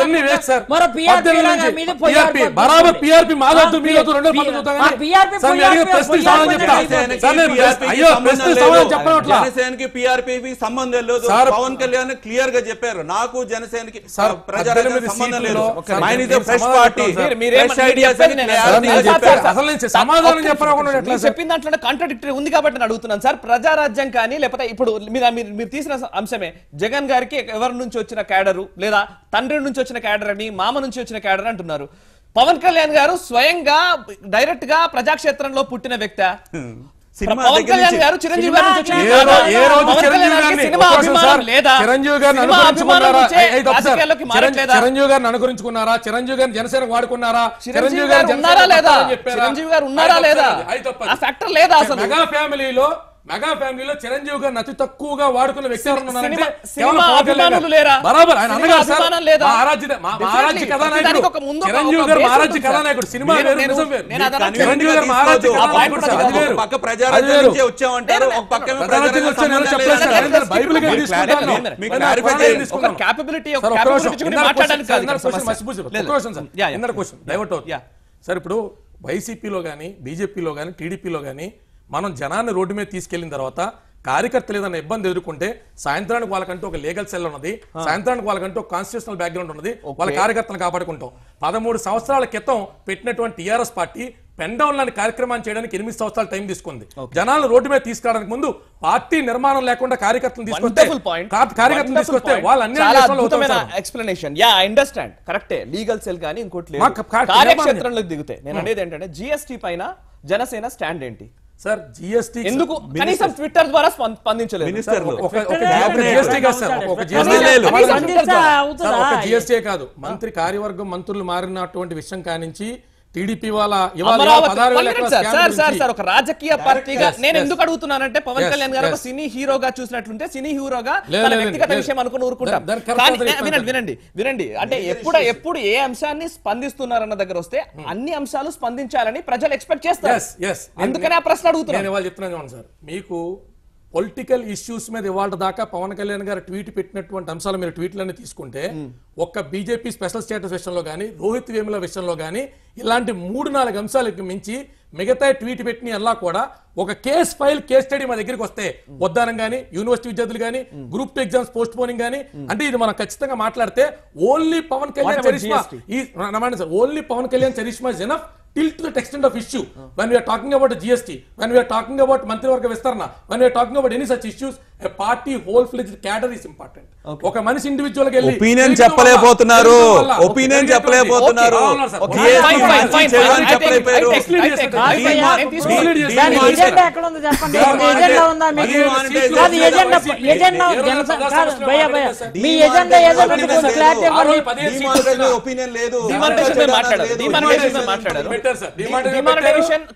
ఎన్ని వేస్ట్ సార్. 18 నుంచి పిఆర్పి బరాబర్ పిఆర్పి మాదొద్దు మీదొద్దు 2 మంది చూద్దాం. సార్ మీరు అడిగిన ప్రశ్న సమాధానం చెప్తా సార్. అయ్యో ప్రశ్న సమాధానం చెప్పనట్లా జనసేనకి పిఆర్పి సంబంధం లేదు. పవన్ కళ్యాణ్ క్లియర్ గా చెప్పారు, నాకు జనసేనకి సంబంధం లేదు. చెప్పిన దాంట్లో కాంట్రాడిక్టరీ ఉంది కాబట్టి అడుగుతున్నాను సార్. ప్రజారాజ్యం కానీ లేకపోతే ఇప్పుడు మీరు తీసిన అంశమే జగన్ గారికి ఎవరి నుంచి వచ్చిన క్యాడరు లేదా తండ్రి నుంచి వచ్చిన క్యాడర్ అని, మామ నుంచి వచ్చిన క్యాడర్ అంటున్నారు. పవన్ కళ్యాణ్ గారు స్వయంగా డైరెక్ట్ గా ప్రజాక్షేత్రంలో పుట్టిన వ్యక్తి. పవన్ కళ్యాణ్ గారు చిరంజీవి గారి నుంచి చిరంజీవి గారిని అనుకరించుకున్నారా? చిరంజీవి గారిని జనసేన వాడుకున్నారా? చిరంజీవి గారు ఉన్నారా లేదా? చిరంజీవి గారు ఉన్నారా లేదా? ఆ ఫ్యాక్టర్ లేదా? అసలు మెగా ఫ్యామిలీలో చిరంజీవి గారిని అతి తక్కువగా వాడుకున్న వ్యక్తి బరాబర్ చిరంజీవి గారు మహారాజీ కథానాయకుడు. సినిమా చిరంజీవి గారు మహారాజీ సార్. ఇప్పుడు వైసీపీలో కానీ బీజేపీలో కానీ టీడీపీలో కానీ మనం జనాన్ని రోడ్డు మీద తీసుకెళ్లిన తర్వాత కార్యకర్తలు ఏదైనా ఇబ్బంది ఎదుర్కొంటే సాయంత్రానికి వాళ్ళకంటూ ఒక లీగల్ సెల్ ఉన్నది, సాయంత్రానికి వాళ్ళకంటూ ఒక కాన్స్టిట్యూషనల్ బ్యాక్గ్రౌండ్ ఉన్నది, వాళ్ళ కార్యకర్తలను కాపాడుకుంటాం. 13 సంవత్సరాల క్రితం పెట్టినటువంటి టీఆర్ఎస్ పార్టీ పెన్ డౌన్ లాంటి కార్యక్రమాన్ని చేయడానికి 8 సంవత్సరాలు టైం తీసుకుంది. జనాలను రోడ్డు మీద తీసుకురావడానికి ముందు పార్టీ నిర్మాణం లేకుండా కార్యకర్తలను తీసుకొస్తే వాళ్ళు ఎక్స్ప్లెనేషన్ యా ఐ అండర్స్టాండ్ కరెక్టే. లీగల్ సెల్ కానీ ఇంకోటి కార్యక్షేత్రంలోకి దిగుతాయి. నేను అనేది ఏంటంటే జిఎస్టీ పైన జనసేన స్టాండ్ ఏంటి సార్? జిఎస్టీ ఎందుకు కనీసం ట్విట్టర్ ద్వారా స్పందించలేదు? జిఎస్టీ కాదు, మంత్రి కార్యవర్గం మంత్రులు మారినటువంటి విషయం కానించి టీడీపీ వాళ్ళ ఒక రాజకీయ పార్టీగా నేను ఎందుకు అడుగుతున్నానంటే పవన్ కళ్యాణ్ గారు ఒక సినీ హీరోగా చూసినట్లుంటే సినీ హీరోగా వ్యక్తిగత విషయం అనుకుని ఊరుకుంటాం. వినండి అంటే ఎప్పుడు ఏ అంశాన్ని స్పందిస్తున్నారన్న దగ్గర వస్తే అన్ని అంశాలు స్పందించాలని ప్రజలు ఎక్స్పెక్ట్ చేస్తారు. అందుకనే ఆ ప్రశ్న అడుగుతున్నాను సార్. మీకు పొలిటికల్ ఇష్యూస్ మీద ఇవాళ దాకా పవన్ కళ్యాణ్ గారు ట్వీట్ పెట్టినటువంటి అంశాలు మీరు ట్వీట్లన్నీ తీసుకుంటే ఒక్క బీజేపీ స్పెషల్ స్టేటస్ విషయంలో కానీ రోహిత్ వేముల విషయంలో కానీ ఇలాంటి 3-4 అంశాలకు మించి మిగతా ట్వీట్ పెట్టిన అలా కూడా ఒక కేస్ స్టడీ మా దగ్గరికి వస్తే వద్దానం కానీ యూనివర్సిటీ విద్యార్థులు కానీ గ్రూప్ 2 ఎగ్జామ్స్ పోస్ట్ పోనింగ్ కానీ అంటే ఇది మనం ఖచ్చితంగా మాట్లాడితే only Pawan Kalyan charisma is enough till to the extent of issue. When we are talking about GST, when we are talking about Mantrivarga Vistarna, when we are talking about any such issues, a party whole-fledged cadre is important. ఒక మనిషి ఇండివిజువల్ గా ఒపీనియన్ చెప్పలేకపోతున్నారు.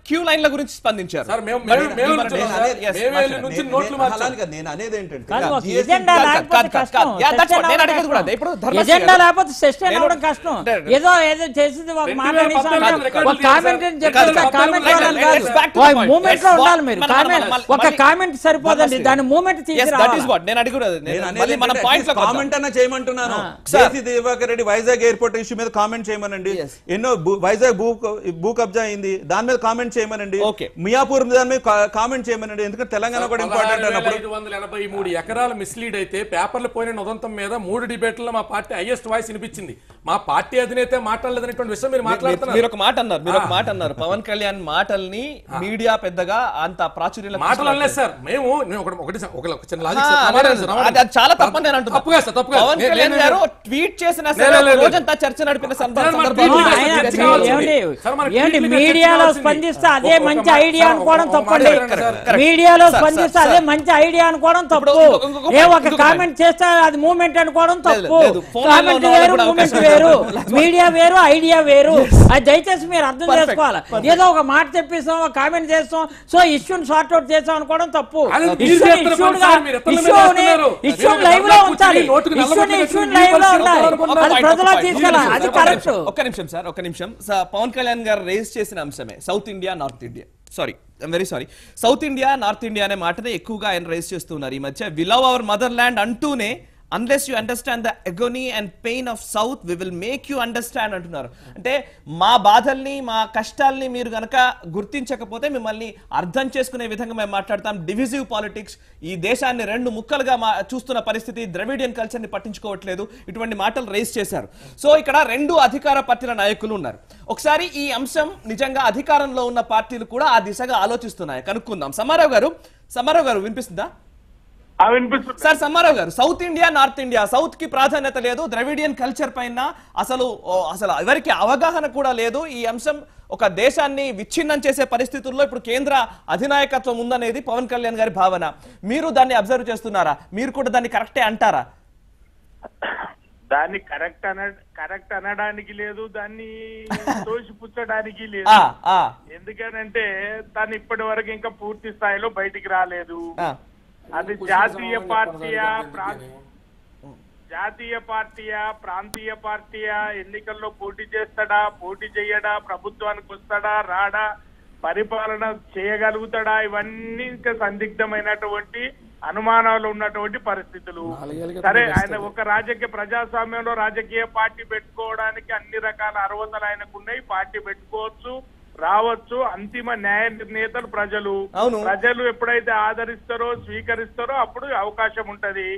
క్యూ లైన్ల గురించి స్పందించారు. అనేది ఏంటంటే ఎజెండా లేకపోతే సస్టైన్ అవ్వడం కష్టం. ఏదో చేసింది ఒక మాట మూమెంట్ లో ఉండాలి. మీరు ఒక కామెంట్ సరిపోదండి, దాని మూమెంట్ కామెంట్ అన్నా చేయమంటున్నాను. దివాకర్ రెడ్డి వైజాగ్ ఎయిర్పోర్ట్ ఇష్యూ మీద కామెంట్ చేయమనండి. ఎన్నో వైజాగ్ భూ కబ్జా అయింది, దాని మీద కామెంట్ చేయమనండి. మియాపూర్ దాని మీద కామెంట్ చేయమనండి. ఎందుకంటే తెలంగాణ కూడా ఇంపార్టెంట్ అన్నప్పుడు 583 ఎకరాలు మిస్లీడ్ అయితే పేపర్లు పోయిన ఉదంతం మీద 3 డిబేట్లలో మా పార్టీ హైయెస్ట్ వాయిస్ వినిపించింది. మా పార్టీ అధినేత మాట్లాడలేదనేటువంటి విషయం మీరు మాట్లాడుతున్నారు. మీరు ఒక మాట అన్నారు పవన్ కళ్యాణ్ మాటల్ని మీడియా పెద్దగా అంత ప్రాచుర్యం మాట్లాడలేదు సార్. మేము చాలా తప్పని నేను అంటున్నాను. పవన్ కళ్యాణ్ గారు ట్వీట్ చేసిన రోజంతా చర్చ నడిపిన మీడియాలో స్పందిస్తే అదే మంచి ఐడియా అనుకోవడం తప్పండి. మీడియాలో స్పందిస్తే అదే మంచి ఐడియా అనుకోవడం తప్పు. ఏ ఒక కామెంట్ చేస్తే అది మూమెంట్ అనుకోవడం తప్పు. కామెంట్ వేరు, మూమెంట్ వేరు, మీడియా వేరు, ఐడియా వేరు. అది దయచేసి మీరు అర్థం చేసుకోవాలి. ఏదో ఒక మాట చెప్పిస్తాం, ఒక కామెంట్ చేస్తాం, సో ఇష్యూని సార్ట్ అవుట్ చేస్తాం అనుకోవడం తప్పు. ఇష్యూ లైవ్ లో ఉంచాలి, ఇష్యూ లైవ్ లో ఉండాలి, అది ప్రజల్లో తీసుకెళ్ళాలి. అది కరెక్ట్. ఒక్క నిమిషం పవన్ కళ్యాణ్ గారు రేస్ చేసిన అంశమే south India north India. Very sorry, south India north India అనే మాటనే ఎక్కువగా ఆయన రైజ్ చేస్తున్నారు ఈ మధ్య. We love our motherland అంటూనే unless you understand the agony and pain of south we will make you understand అంటున్నారు. అంటే మా బాధల్ని మా కష్టాల్ని మీరు గనక గుర్తించకపోతే మిమ్మల్ని అర్థం చేసుకునే విధంగా మేము మాట్లాడతాం. డివిజివ్ పాలిటిక్స్, ఈ దేశాన్ని 2 ముక్కలుగా చూస్తున్న పరిస్థితి, ద్రవిడియన్ కల్చర్ని పట్టించుకోవట్లేదు, ఇటువంటి మాటలు రేస్ చేశారు. సో ఇక్కడ 2 అధికార పార్టీల నాయకులు ఉన్నారు. ఒకసారి ఈ అంశం నిజంగా అధికారంలో ఉన్న పార్టీలు కూడా ఆ దిశగా ఆలోచిస్తున్నాయి కనుక్కుందాం. సమారావు గారు వినిపిస్తుందా? సార్ సమ్మారావు గారు, south India north India, south కి ప్రాధాన్యత లేదు, ద్రవిడియన్ కల్చర్ పైన అసలు ఎవరికి అవగాహన కూడా లేదు. ఈ అంశం ఒక దేశాన్ని విచ్ఛిన్నం చేసే పరిస్థితుల్లో ఇప్పుడు కేంద్ర అధినాయకత్వం ఉందనేది పవన్ కళ్యాణ్ గారి భావన. మీరు దాన్ని అబ్జర్వ్ చేస్తున్నారా? మీరు కూడా దాన్ని కరెక్టే అంటారా? దాన్ని కరెక్ట్ అనడానికి లేదు, దాన్ని తోసిపుచ్చడానికి లేదు. ఎందుకనంటే తను ఇప్పటి వరకు ఇంకా పూర్తి స్థాయిలో బయటికి రాలేదు. అది జాతీయ పార్టీయా ప్రాంతీయ పార్టీయా, ఎన్నికల్లో పోటీ చేస్తాడా, పోటీ చేయడా, ప్రభుత్వానికి వస్తాడా, రాడా, పరిపాలన చేయగలుగుతాడా, ఇవన్నీ ఇంకా సందిగ్ధమైనటువంటి అనుమానాలు ఉన్నటువంటి పరిస్థితులు. సరే, ఆయన ఒక ప్రజాస్వామ్యంలో రాజకీయ పార్టీ పెట్టుకోవడానికి అన్ని రకాల అర్హతలు ఆయనకు ఉన్నాయి, పార్టీ పెట్టుకోవచ్చు. రావచ్చు. అంతిమ న్యాయ నిర్ణేతలు ప్రజలు. ప్రజలు ఎప్పుడైతే ఆదరిస్తారో స్వీకరిస్తారో అప్పుడు అవకాశం ఉంటది.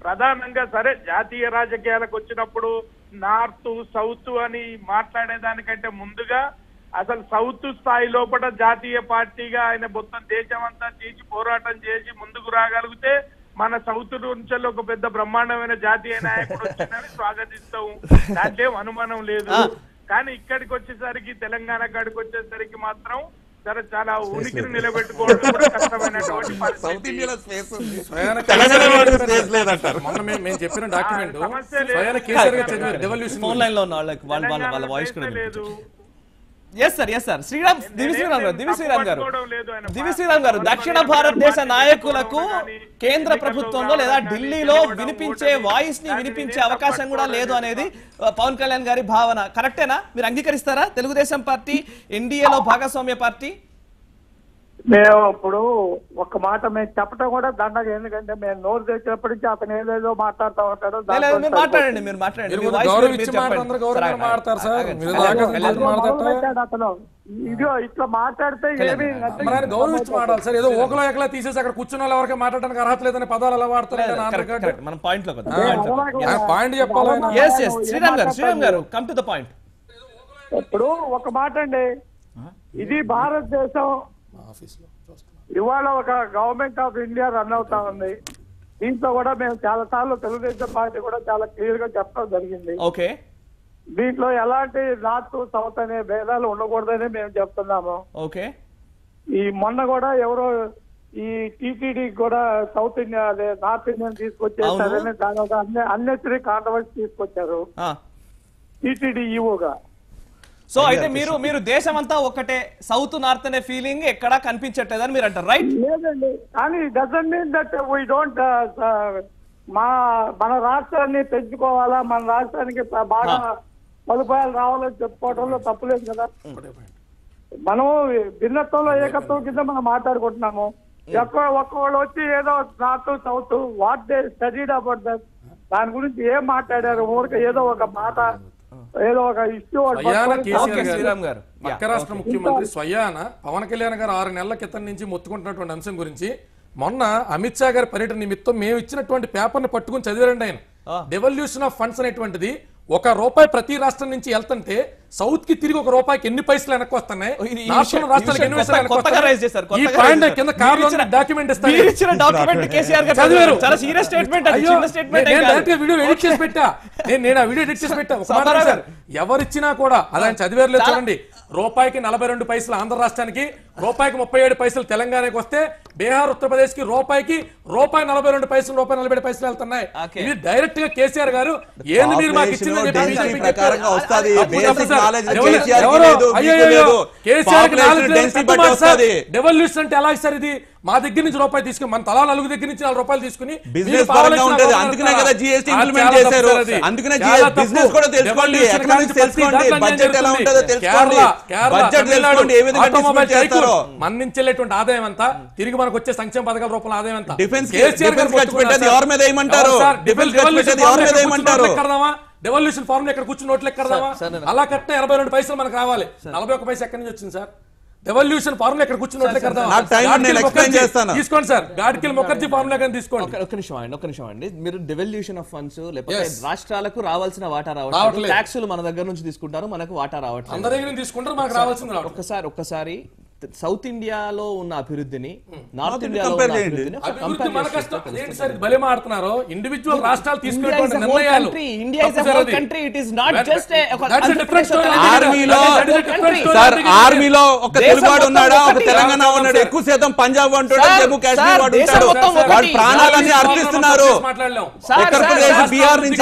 ప్రధానంగా సరే జాతీయ రాజకీయాలకు వచ్చినప్పుడు నార్త్ సౌత్ అని మాట్లాడేదానికంటే ముందుగా అసలు సౌత్ స్థాయి లోపల జాతీయ పార్టీగా ఆయన మొత్తం దేశం అంతా చేసి పోరాటం చేసి ముందుకు రాగలిగితే మన సౌత్ నుంచి ఒక పెద్ద బ్రహ్మాండమైన జాతీయ నాయకుడు వచ్చిందని స్వాగతిస్తాం. దాంట్లో అనుమానం లేదు. కానీ ఇక్కడికి వచ్చేసరికి తెలంగాణ కాడికి వచ్చేసరికి మాత్రం సరే చాలా ఉనికిని నిలబెట్టుకోవడం కూడా కష్టమైనటువంటి లేదు. ఎస్ సార్ శ్రీరామ్ దివిశ్రీరామ్ గారు దక్షిణ భారతదేశ నాయకులకు కేంద్ర ప్రభుత్వంలో లేదా ఢిల్లీలో వినిపించే వాయిస్ ని వినిపించే అవకాశం కూడా లేదు అనేది పవన్ కళ్యాణ్ గారి భావన. కరెక్టేనా? మీరు అంగీకరిస్తారా? తెలుగుదేశం పార్టీ ఎన్డీఏలో భాగస్వామ్య పార్టీ. మేము ఇప్పుడు ఒక మాట మేము చెప్పడం కూడా దండగా, ఎందుకంటే మేము నోరు తెచ్చినప్పటి నుంచి అతను ఏదేదో మాట్లాడుతూ ఉంటాడు. అతను ఇదిగో ఇట్లా మాట్లాడితే ఏమి గౌరవించి మాట్లాడాలి సార్. ఏదో ఒకలో ఎక్కలా తీసేసి అక్కడ కూర్చున్న వాళ్ళు ఎవరికి మాట్లాడడానికి అర్హత లేదని పదాలు ఎలా వాడతారు? మనం పాయింట్ లో పాయింట్ చెప్పాలి. శ్రీరామ్ గారు కమ్ టు ద పాయింట్. ఇప్పుడు ఒక మాట అండి, ఇది భారతదేశం ఇవాళ ఒక గవర్నమెంట్ ఆఫ్ ఇండియా రన్ అవుతా ఉంది. దీంట్లో కూడా మేము చాలా సార్లు తెలుగుదేశం పార్టీ కూడా చాలా క్లియర్ గా చెప్పడం జరిగింది. ఓకే, దీంట్లో ఎలాంటి నార్త్ సౌత్ అనే భేదాలు ఉండకూడదని మేము చెప్తున్నాము. ఓకే, ఈ మొన్న కూడా ఎవరో ఈ టీటీడీ కూడా సౌత్ ఇండియా అదే నార్త్ ఇండియన్ తీసుకొచ్చేసారని దాని ఒక అన్నెసరీ కాంట్రవర్సీ తీసుకొచ్చారు టీటీడీ ఈవోగా. సో అయితే మీరు దేశం అంతా ఒకటే, సౌత్ నార్త్ అనే ఫీలింగ్ ఎక్కడా కనిపించట్లేదని మీరు అంటారు, రైట్? లేదండి, కానీ doesn't mean that we don't మన రాష్ట్రాన్ని పెంచుకోవాలా, మన రాష్ట్రానికి బాగా సదుపాయాలు రావాలని చెప్పుకోవడంలో తప్పులేదు కదా. మనం భిన్నత్వంలో ఏకత్వం కింద మనం మాట్లాడుకుంటున్నాము. ఒక్కళ్ళు వచ్చి ఏదో north south what they studied about that, దాని గురించి ఏం మాట్లాడారు? ఊరికే ఏదో ఒక మాట, ఏదో ఒక ఇష్యూ. పక్క రాష్ట్ర ముఖ్యమంత్రి స్వయాన పవన్ కళ్యాణ్ గారు 6 నెలల క్రితం నుంచి మొత్తుకుంటున్నటువంటి అంశం గురించి మొన్న అమిత్ షా గారి పర్యటన నిమిత్తం మేము ఇచ్చినటువంటి పేపర్ ని పట్టుకుని చదివారండి ఆయన. డెవల్యూషన్ ఆఫ్ ఫండ్స్ అనేటువంటిది ₹1 ప్రతి రాష్ట్రం నుంచి వెళ్తుంటే సౌత్ కి తిరిగి ₹1 ఎన్ని పైసలు వెనక్కి వస్తున్నాయి, రాష్ట్రాలకు ఎన్ని పైసలు ఎవరిచ్చినా కూడా అలా చదివేరు చూడండి. ₹1కి 42 పైసలు ఆంధ్ర రాష్ట్రానికి, ₹1కి 37 పైసలు తెలంగాణకి వస్తే బీహార్ ఉత్తరప్రదేశ్ కి ₹1కి ₹42 పైసలు ₹47 పైసలు వెళ్తున్నాయి. ఇది డైరెక్ట్ గా కేసీఆర్ గారు ఏంది మీరు మాకు ఇచ్చిందని డెవల్యూషన్ అంటే ఎలా సార్? ఇది మా దగ్గర నుంచి ₹1 తీసుకుని మన తలా నలుగురు దగ్గర నుంచి ₹4 తీసుకుని బిజినెస్ పరంగా ఉంటది. అందుకనే కదా జీఎస్టీ ఇంప్లిమెంట్ చేశారు. అందుకనే బిజినెస్ కూడా తెలుసుకోండి, ఎకనామిక్స్ తెలుసుకోండి, బడ్జెట్ ఎలా ఉంటుందో తెలుసుకోండి, బడ్జెట్ తెలుసుకోండి, ఏ విధంగా డిస్ట్రిబ్యూట్ చేస్తారో. మన నుంచి వెళ్ళేటువంటి ఆదాయం అంతా తిరిగి మనకు వచ్చే సంక్షేమ పథకాల రూపంలో ఆదాయం అంతా డిఫెన్స్ ఖర్చు పెట్టేది ఎవరి మీద ఏమంటారు? డిఫెన్స్ ఖర్చు పెట్టేది ఎవరి మీద ఏమంటారు? డెవల్యూషన్ ఫార్ములా ఎక్కడ కూర్చుని నోట్లు ఎక్కడదామా? అలా కట్టే 82 పైసలు మనకు రావాలి. 41 పైసలు ఎక్కడి నుంచి వచ్చింది సార్? డెవల్యూషన్ ఫార్ములా ఎక్కడ కూర్చుని నోట్లు తీసుకోండి సార్. గాడ్కిల్ ముఖర్జీ ఫార్ములా కానీ తీసుకోండి. ఒక్క నిమిషం అండి. మీరు డెవల్యూషన్ ఆఫ్ ఫండ్స్ లేకపోతే రాష్ట్రాలకు రావాల్సిన వాటా రావట్లేదు, ట్యాక్సులు మన దగ్గర నుంచి తీసుకుంటారు, మనకు వాటా రావట్లేదు. అందరి దగ్గర తీసుకుంటారు, మనకు రావాల్సింది. ఒక్కసారి సౌత్ ఇండియాలో ఉన్న అభివృద్ధిని నార్త్ ఇండియాలో భలే మాడుతున్నారు. ఇండివిజువల్ రాష్ట్రాలు తీసుకునేటువంటి నిర్ణయాలు ఆర్మీలో ఒక తెలుగువాడు ఉన్నాడా, ఒక తెలంగాణ ఉన్నాడు, ఎక్కువ శాతం పంజాబ్ అంటాడు, జమ్మూ కాశ్మీర్ వాడు ఉంటాడు. వాడు ప్రాణాలన్నీ అర్పిస్తున్నారు. బీహార్ నుంచి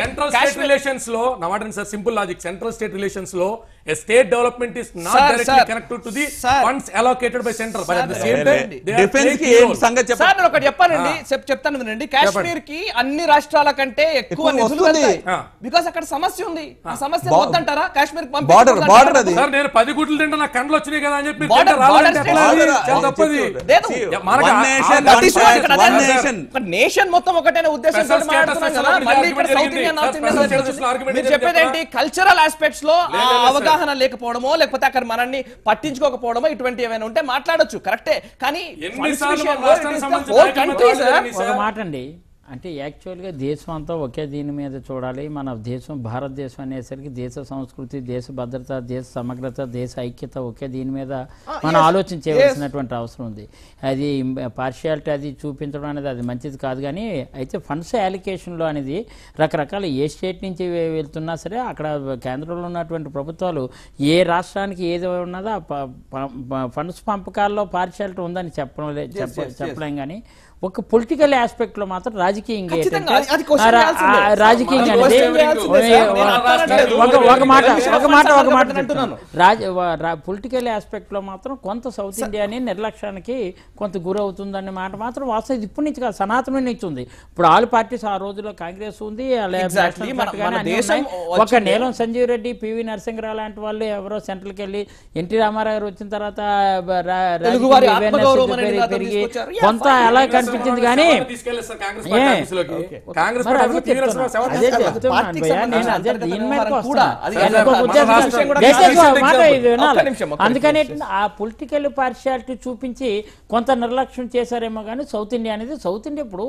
సెంట్రల్ స్టేట్ రిలేషన్స్ లో నవాడండి sir, simple logic. Central state relations లో a state development is not directly connected to to the Sir. Funds allocated by centre but at the same Sir, time they are defence కి ఏం సంగతి సార్ చెప్పండి. నేను ఒకటి చెప్పానండి చెప్తాను వినండి. కాశ్మీర్ కి అన్ని రాష్ట్రాల కంటే ఎక్కువ నిధులు వస్తుంది. వెళ్తాయి బికాస్ అక్కడ సమస్య ఉంది. ఆ సమస్య వద్దంటారా కాశ్మీర్ బార్డర్ అది సార్ నేను 10 గుడ్లు తింటా నాకు కండ్లు వచ్చినాయి కదా అని చెప్పి Border- border చాలా తప్పది. One nation, one nation. Nation మొత్తం ఒకటేనే ఉద్దేశంతో Special status మాట్లాడుతున్నాం కదా. అసలు మళ్ళీ ఇక్కడ argument సౌత్ ఇండియా నార్త్ జరిగింది. Special status ఇండియా argument మీరు జరిగింది చెప్పేది ఏంటి? కల్చరల్ ఆస్పెక్ట్స్ లో ఆ లేదు, అవగాహన లేకపోవడమో లేకపోతే అక్కడ మనల్ని పట్టించుకోకపోవడమో ఇటువంటి ఏమైనా ఉంటే మాట్లాడొచ్చు కరెక్టే. కానీ ఎన్నిసార్లు funds మన రాష్ట్రానికి విషయంలో సంబంధించిన whole నాయకులు country, sir. మాట్లాడారు. ఒక మాట అండి, అంటే యాక్చువల్గా దేశం అంతా ఒకే దీని మీద చూడాలి. మన దేశం భారతదేశం అనేసరికి దేశ సంస్కృతి, దేశ భద్రత, దేశ సమగ్రత, దేశ ఐక్యత ఒకే దీని మీద మనం ఆలోచన చేయవలసినటువంటి అవసరం ఉంది. అది పార్షియాలిటీ అది చూపించడం అనేది అది మంచిది కాదు. కానీ అయితే ఫండ్స్ అలికేషన్లో అనేది రకరకాల ఏ స్టేట్ నుంచి వెళ్తున్నా సరే అక్కడ కేంద్రంలో ఉన్నటువంటి ప్రభుత్వాలు ఏ రాష్ట్రానికి ఏది ఉన్నదో ఫండ్స్ పంపకాల్లో పార్షియాలిటీ ఉందని చెప్పలేం. కానీ ఒక పొలిటికల్ ఆస్పెక్ట్ లో మాత్రం రాజకీయంగా రాజకీయంగా పొలిటికల్ ఆస్పెక్ట్ లో మాత్రం కొంత సౌత్ ఇండియాని నిర్లక్ష్యానికి కొంత గురవుతుందనే మాట మాత్రం వాస్తవం. ఇది ఇప్పటి నుంచి కాదు, సనాతనం నుంచి ఉంది. ఇప్పుడు ఆల్ పార్టీస్ ఆ రోజుల్లో కాంగ్రెస్ ఉంది, ఒక నీలం సంజీవ్ రెడ్డి, పివి నరసింహరావు లాంటి వాళ్ళు ఎవరో సెంట్రల్కి వెళ్ళి ఎన్టీ రామారావు గారు వచ్చిన తర్వాత పెరిగి కొంత అలా కనిపించింది. కానీ అందుకని ఆ పొలిటికల్ పార్షియాలిటీ చూపించి కొంత నిర్లక్ష్యం చేశారేమో. కానీ సౌత్ ఇండియా అనేది సౌత్ ఇండియా ఇప్పుడు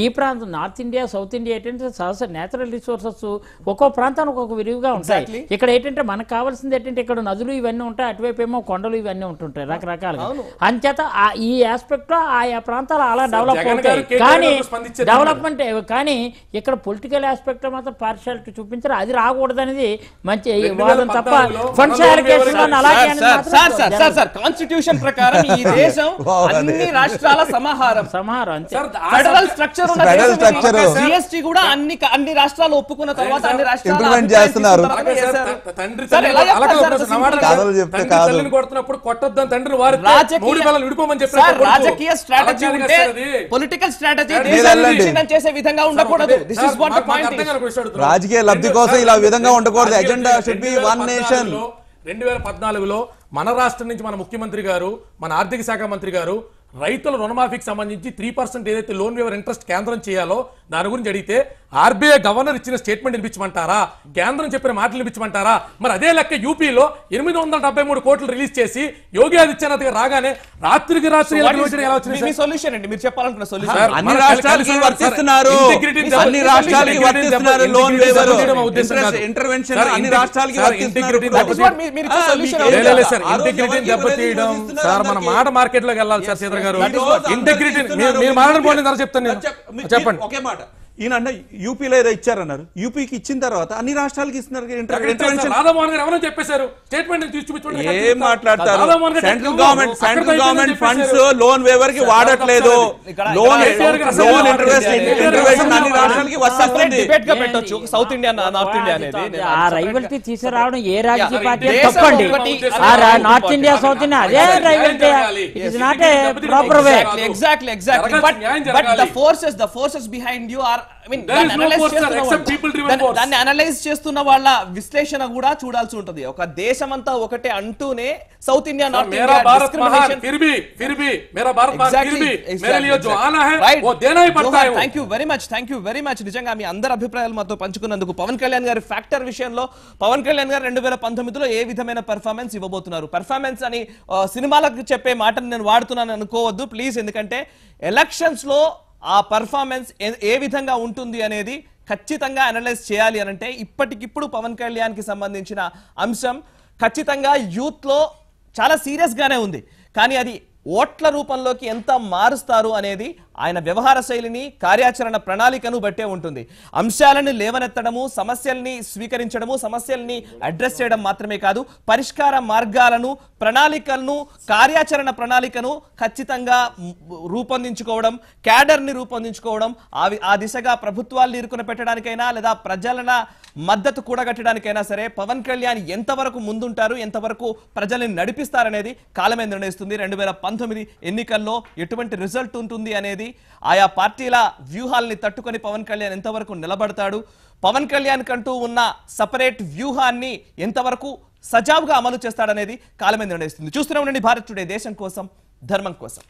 ఈ ప్రాంతం నార్త్ ఇండియా సౌత్ ఇండియా ఏంటంటే సహజ నేచురల్ రిసోర్సెస్ ఒక్కో ప్రాంతానికి ఒక్కొక్క విరివిగా ఉంటాయి. ఇక్కడ ఏంటంటే మనకు కావాల్సింది ఏంటంటే ఇక్కడ నదులు ఇవన్నీ ఉంటాయి, అటువైపు ఏమో కొండలు ఇవన్నీ ఉంటుంటాయి రకరకాలుగా. అంచేత ఈ ఆస్పెక్ట్ లో ఆయా ప్రాంతాలు అలా డెవలప్ అవుతాయి. కానీ డెవలప్మెంట్ కానీ ఇక్కడ పొలిటికల్ ఆస్పెక్ట్ లో మాత్రం పార్షియాలిటీ చూపించారు. అది రాకూడదు అనేది మంచి వాదన తప్ప ఫండ్స్ అలొకేషన్ అలాగే కాన్స్టిట్యూషన్ ప్రకారం ఈ దేశం అన్ని రాష్ట్రాల సమాహారం ఫెడరల్ స్ట్రక్చర్ ఉన్న జిఎస్టీ కూడా అన్ని రాష్ట్రాలు ఒప్పుకున్న తర్వాత అన్ని రాష్ట్రాలు ఇంప్లిమెంట్ చేస్తున్నారు. రాజకీయ స్ట్రాటజీ ఉంటే పొలిటికల్ స్ట్రాటజీ చేసే విధంగా ఉండకూడదు. This is what the point. రాజకీయ లబ్ధి కోసం ఇలా విధంగా ఉండకూడదు. Agenda should be one nation. 2014లో మన రాష్ట్రం నుంచి మన ముఖ్యమంత్రి గారు, మన ఆర్థిక శాఖ మంత్రి గారు రైతుల రుణమాఫీకి సంబంధించి 3% ఏదైతే లోన్ వేవర్ ఇంట్రెస్ట్ కేంద్రం చేయాలో దాని గురించి అడిగితే ఆర్బీఐ గవర్నర్ ఇచ్చిన స్టేట్మెంట్ వినిపించమంటారా, కేంద్రం చెప్పిన మాటలు వినిపించమంటారా? మరి అదే లెక్క యూపీలో 873 కోట్లు రిలీజ్ చేసి యోగి ఆదిత్యనాథ్ గారు రాగానే రాత్రికి రాత్రి సొల్యూషన్ అండి మీరు చెప్పాలనుకున్న సొల్యూషన్ అన్ని రాష్ట్రాలకి వర్తిస్తున్నారు. అన్ని రాష్ట్రాలకి వర్తిస్తున్నారు లోన్ వేవర్ ఇంటర్వెన్షన్ అన్ని రాష్ట్రాలకి ఇంటిగ్రిటీ దెబ్బతీయడం సార్. మన మాట మార్కెట్ లోకి వెళ్ళాలి సార్. సీతారాం గారు ఇంటిగ్రిటీ మీరు మాట్లాడుకోండి చెప్తాను నేను. చెప్పండి. ఒకే మాట. ఈయన అన్న యూపీలో ఏదో ఇచ్చారన్నారు, యూపీకి ఇచ్చిన తర్వాత అన్ని రాష్ట్రాలకి ఇస్తున్నారు. రాధామోహన్ గారు ఎవరో చెప్పేశారు స్టేట్మెంట్ చూపించుకోండి. ఏం మాట్లాడతారు? Central government funds loan waiver కి వాడట్లేదు. లోన్ ఇంటర్వెన్షన్ అన్ని రాష్ట్రాలకి వస్తుంది. సౌత్ ఇండియా నార్త్ ఇండియా అనేది ఆ రైవల్టీ తీసుకురావడం ఏ రాజకీయ పార్టీ తప్పండి. నార్త్ ఇండియా సౌత్ ఇండియా అదే rivalry. It is not a proper way. Exactly. But the forces behind you are దాన్ని అనలైజ్ చేస్తున్న వాళ్ళ విశ్లేషణ కూడా చూడాల్సి ఉంటది. ఒక దేశమంతా ఒకటే అంటూనే south India north India thank you very much నిజంగా మీ అందరి అభిప్రాయాలు మాతో పంచుకున్నందుకు. పవన్ కళ్యాణ్ గారి ఫ్యాక్టర్ విషయంలో పవన్ కళ్యాణ్ గారు 2019లో ఏ విధమైన పెర్ఫార్మెన్స్ ఇవ్వబోతున్నారు? పెర్ఫార్మెన్స్ అని సినిమాలకు చెప్పే మాటను నేను వాడుతున్నాను అనుకోవద్దు ప్లీజ్. ఎందుకంటే ఎలక్షన్స్ లో ఆ పర్ఫార్మెన్స్ ఏ విధంగా ఉంటుంది అనేది ఖచ్చితంగా అనలైజ్ చేయాలి అనంటే ఇప్పటికిప్పుడు పవన్ కళ్యాణ్ కి సంబంధించిన అంశం ఖచ్చితంగా యూత్ లో చాలా సీరియస్ గానే ఉంది. కానీ అది ఓట్ల రూపంలోకి ఎంత మారుస్తారు అనేది ఆయన వ్యవహార శైలిని, కార్యాచరణ ప్రణాళికను బట్టే ఉంటుంది. అంశాలను లేవనెత్తడము, సమస్యల్ని స్వీకరించడము, సమస్యల్ని అడ్రస్ చేయడం మాత్రమే కాదు, పరిష్కార మార్గాలను, ప్రణాళికలను, కార్యాచరణ ప్రణాళికను ఖచ్చితంగా రూపొందించుకోవడం, క్యాడర్ని రూపొందించుకోవడం, ఆ దిశగా ప్రభుత్వాలను ఇరుకున పెట్టడానికైనా లేదా ప్రజల మద్దతు కూడగట్టడానికైనా సరే పవన్ కళ్యాణ్ ఎంతవరకు ముందుంటారు, ఎంతవరకు ప్రజల్ని నడిపిస్తారనేది కాలమే నిర్ణయిస్తుంది. 2019 ఎన్నికల్లో ఎటువంటి రిజల్ట్ ఉంటుంది అనేది, ఆయా పార్టీల వ్యూహాల్ని తట్టుకొని పవన్ కళ్యాణ్ ఎంతవరకు నిలబడతాడు, పవన్ కళ్యాణ్ కంటూ ఉన్న సపరేట్ వ్యూహాన్ని ఎంతవరకు సజావుగా అమలు చేస్తాడనేది కాలమే నిర్ణయిస్తుంది. చూస్తూనే ఉండండి భారత్ టుడే, దేశం కోసం ధర్మం కోసం.